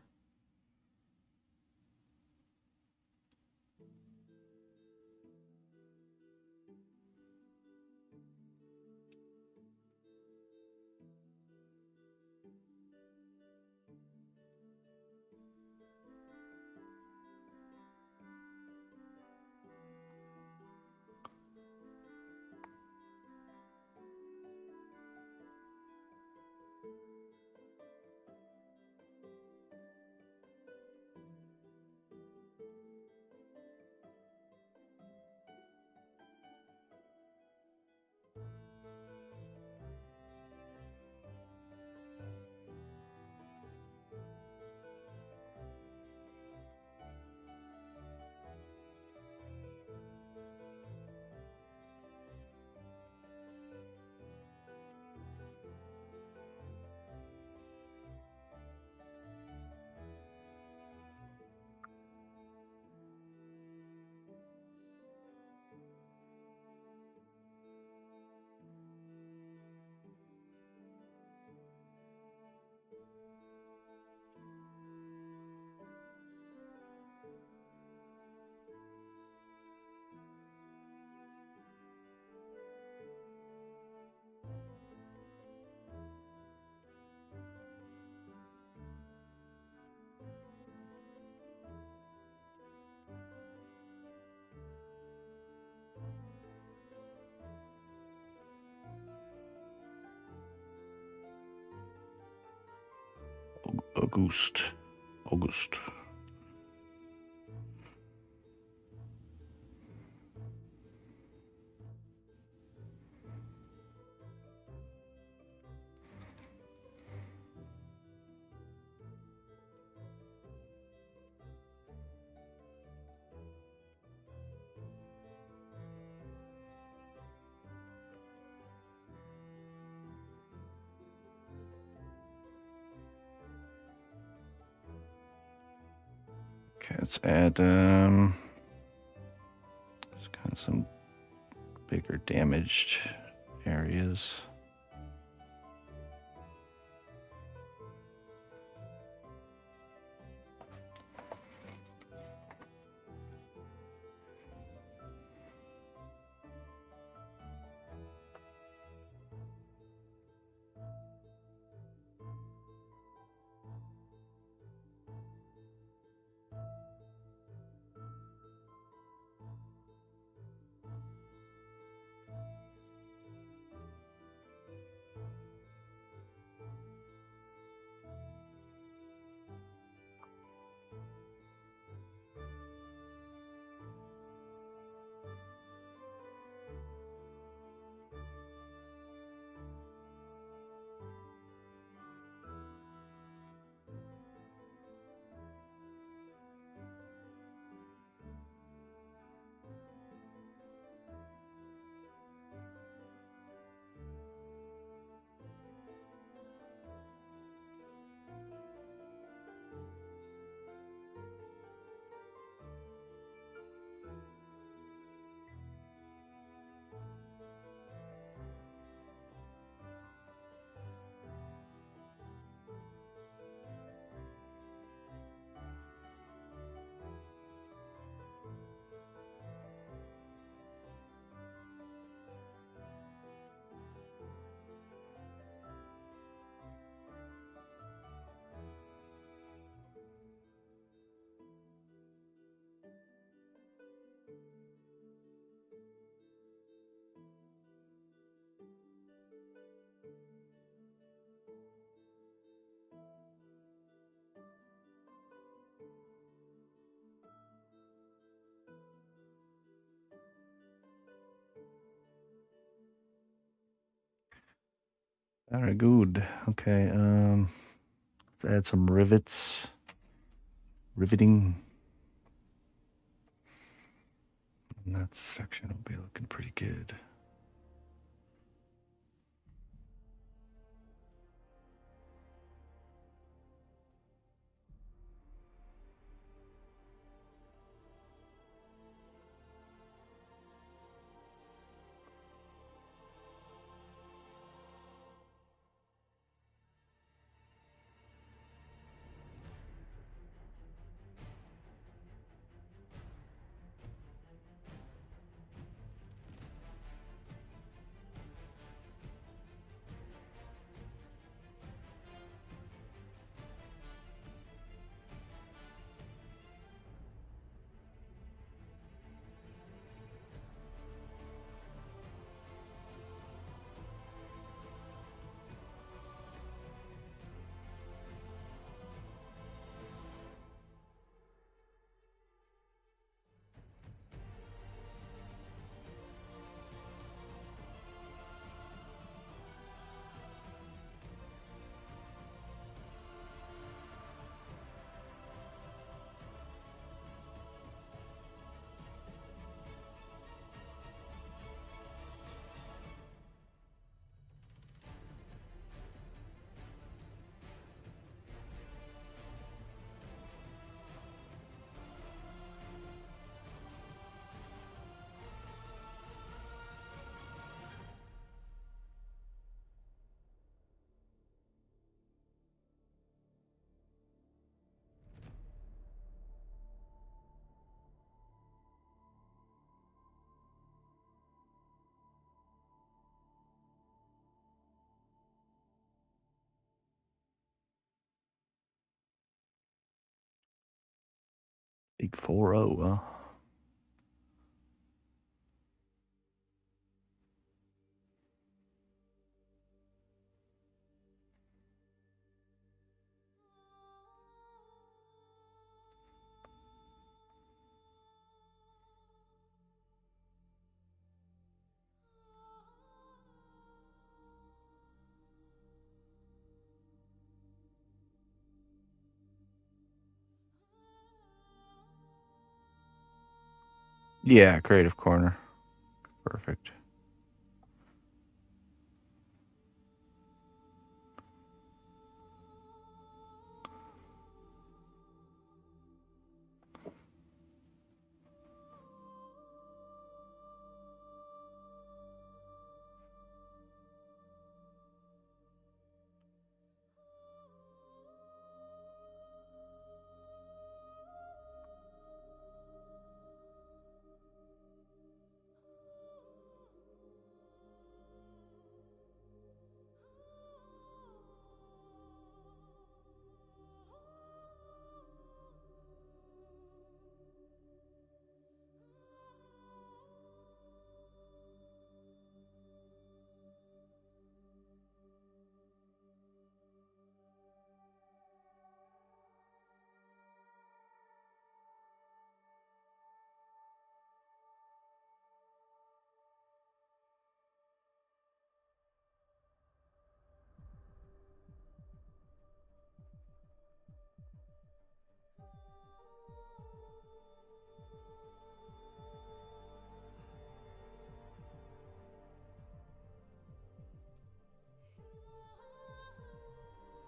August. Okay, let's add kind of some bigger damaged areas. Very good. Okay, let's add some rivets. Riveting. And that section will be looking pretty good. Big 4-0, huh? Yeah, creative corner. Perfect.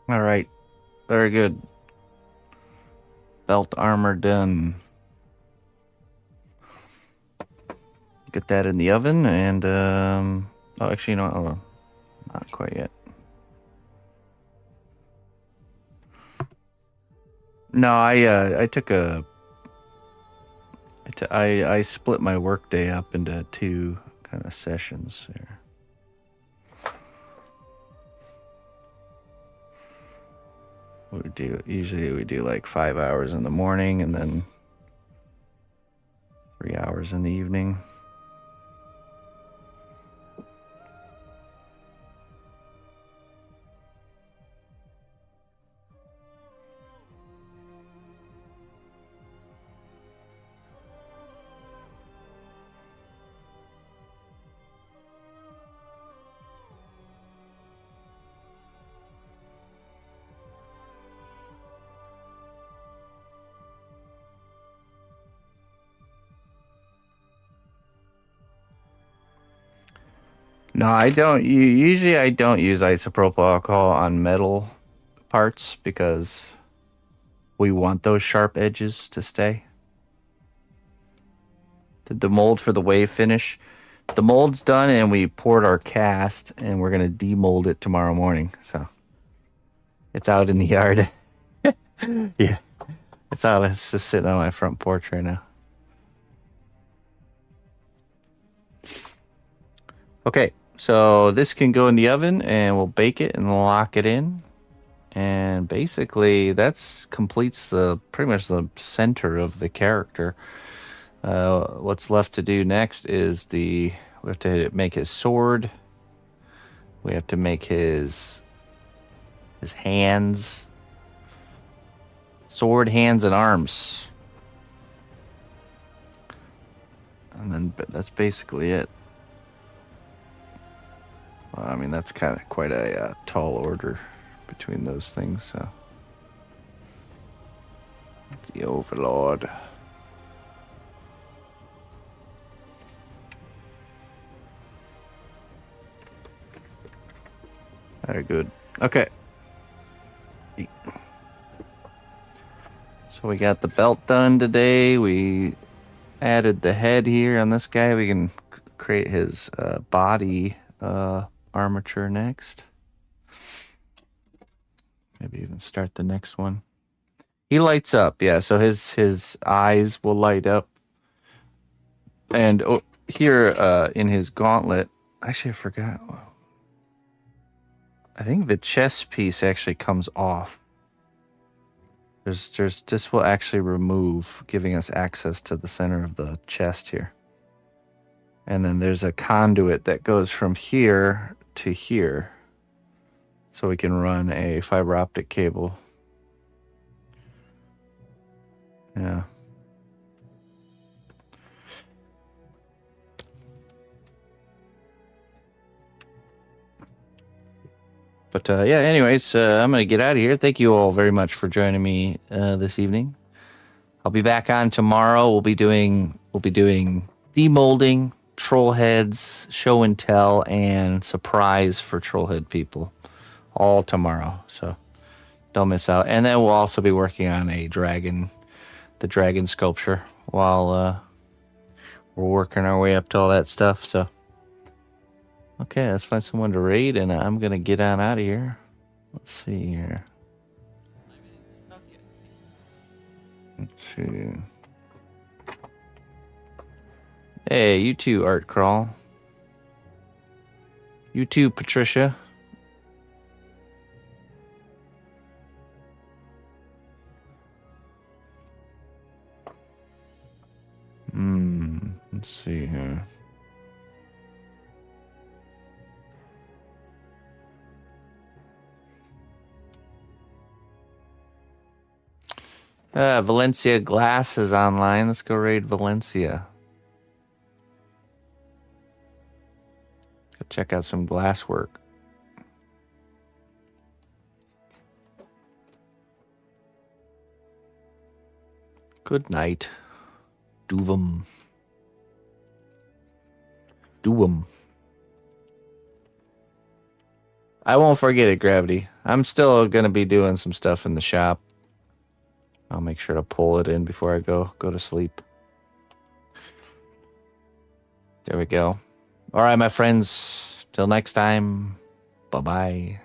All right. Very good. Belt armor done. Get that in the oven and oh, actually, no, oh, not quite yet. No, I took I split my workday up into two kind of sessions there. Usually we do like 5 hours in the morning and then 3 hours in the evening. No, I don't. Usually, I don't use isopropyl alcohol on metal parts because we want those sharp edges to stay. The mold for the wave finish. The mold's done, and we poured our cast, and we're gonna demold it tomorrow morning. So it's out in the yard. Yeah, it's out. It's just sitting on my front porch right now. Okay, so this can go in the oven, and we'll bake it and lock it in. And basically, that's completes the pretty much the center of the character. What's left to do next is we have to make his sword. We have to make his hands, sword, hands, and arms. And then that's basically it. Well, I mean, that's kind of quite a tall order between those things. So the Overlord. Very good. Okay. So we got the belt done today. We added the head here on this guy. We can create his body armature next. Maybe even start the next one. He lights up, yeah. So his eyes will light up. And here in his gauntlet, actually I forgot. I think the chest piece actually comes off. This will actually remove, giving us access to the center of the chest here. And then there's a conduit that goes from here to here. So we can run a fiber optic cable. Yeah. But yeah, anyways, I'm going to get out of here. Thank you all very much for joining me this evening. I'll be back on tomorrow. We'll be doing demolding, troll heads, show and tell, and surprise for troll head people all tomorrow. So don't miss out. And then we'll also be working on the dragon sculpture while we're working our way up to all that stuff. So okay, let's find someone to raid, and I'm gonna get on out of here. Let's see here. Let's see. Hey, you too, Art Crawl. You too, Patricia. Let's see here. Valencia Glass is online. Let's go raid Valencia. Go check out some glass work. Good night. Doovum. I won't forget it, Gravity. I'm still going to be doing some stuff in the shop. I'll make sure to pull it in before I go to sleep. There we go. All right, my friends. Till next time. Bye-bye.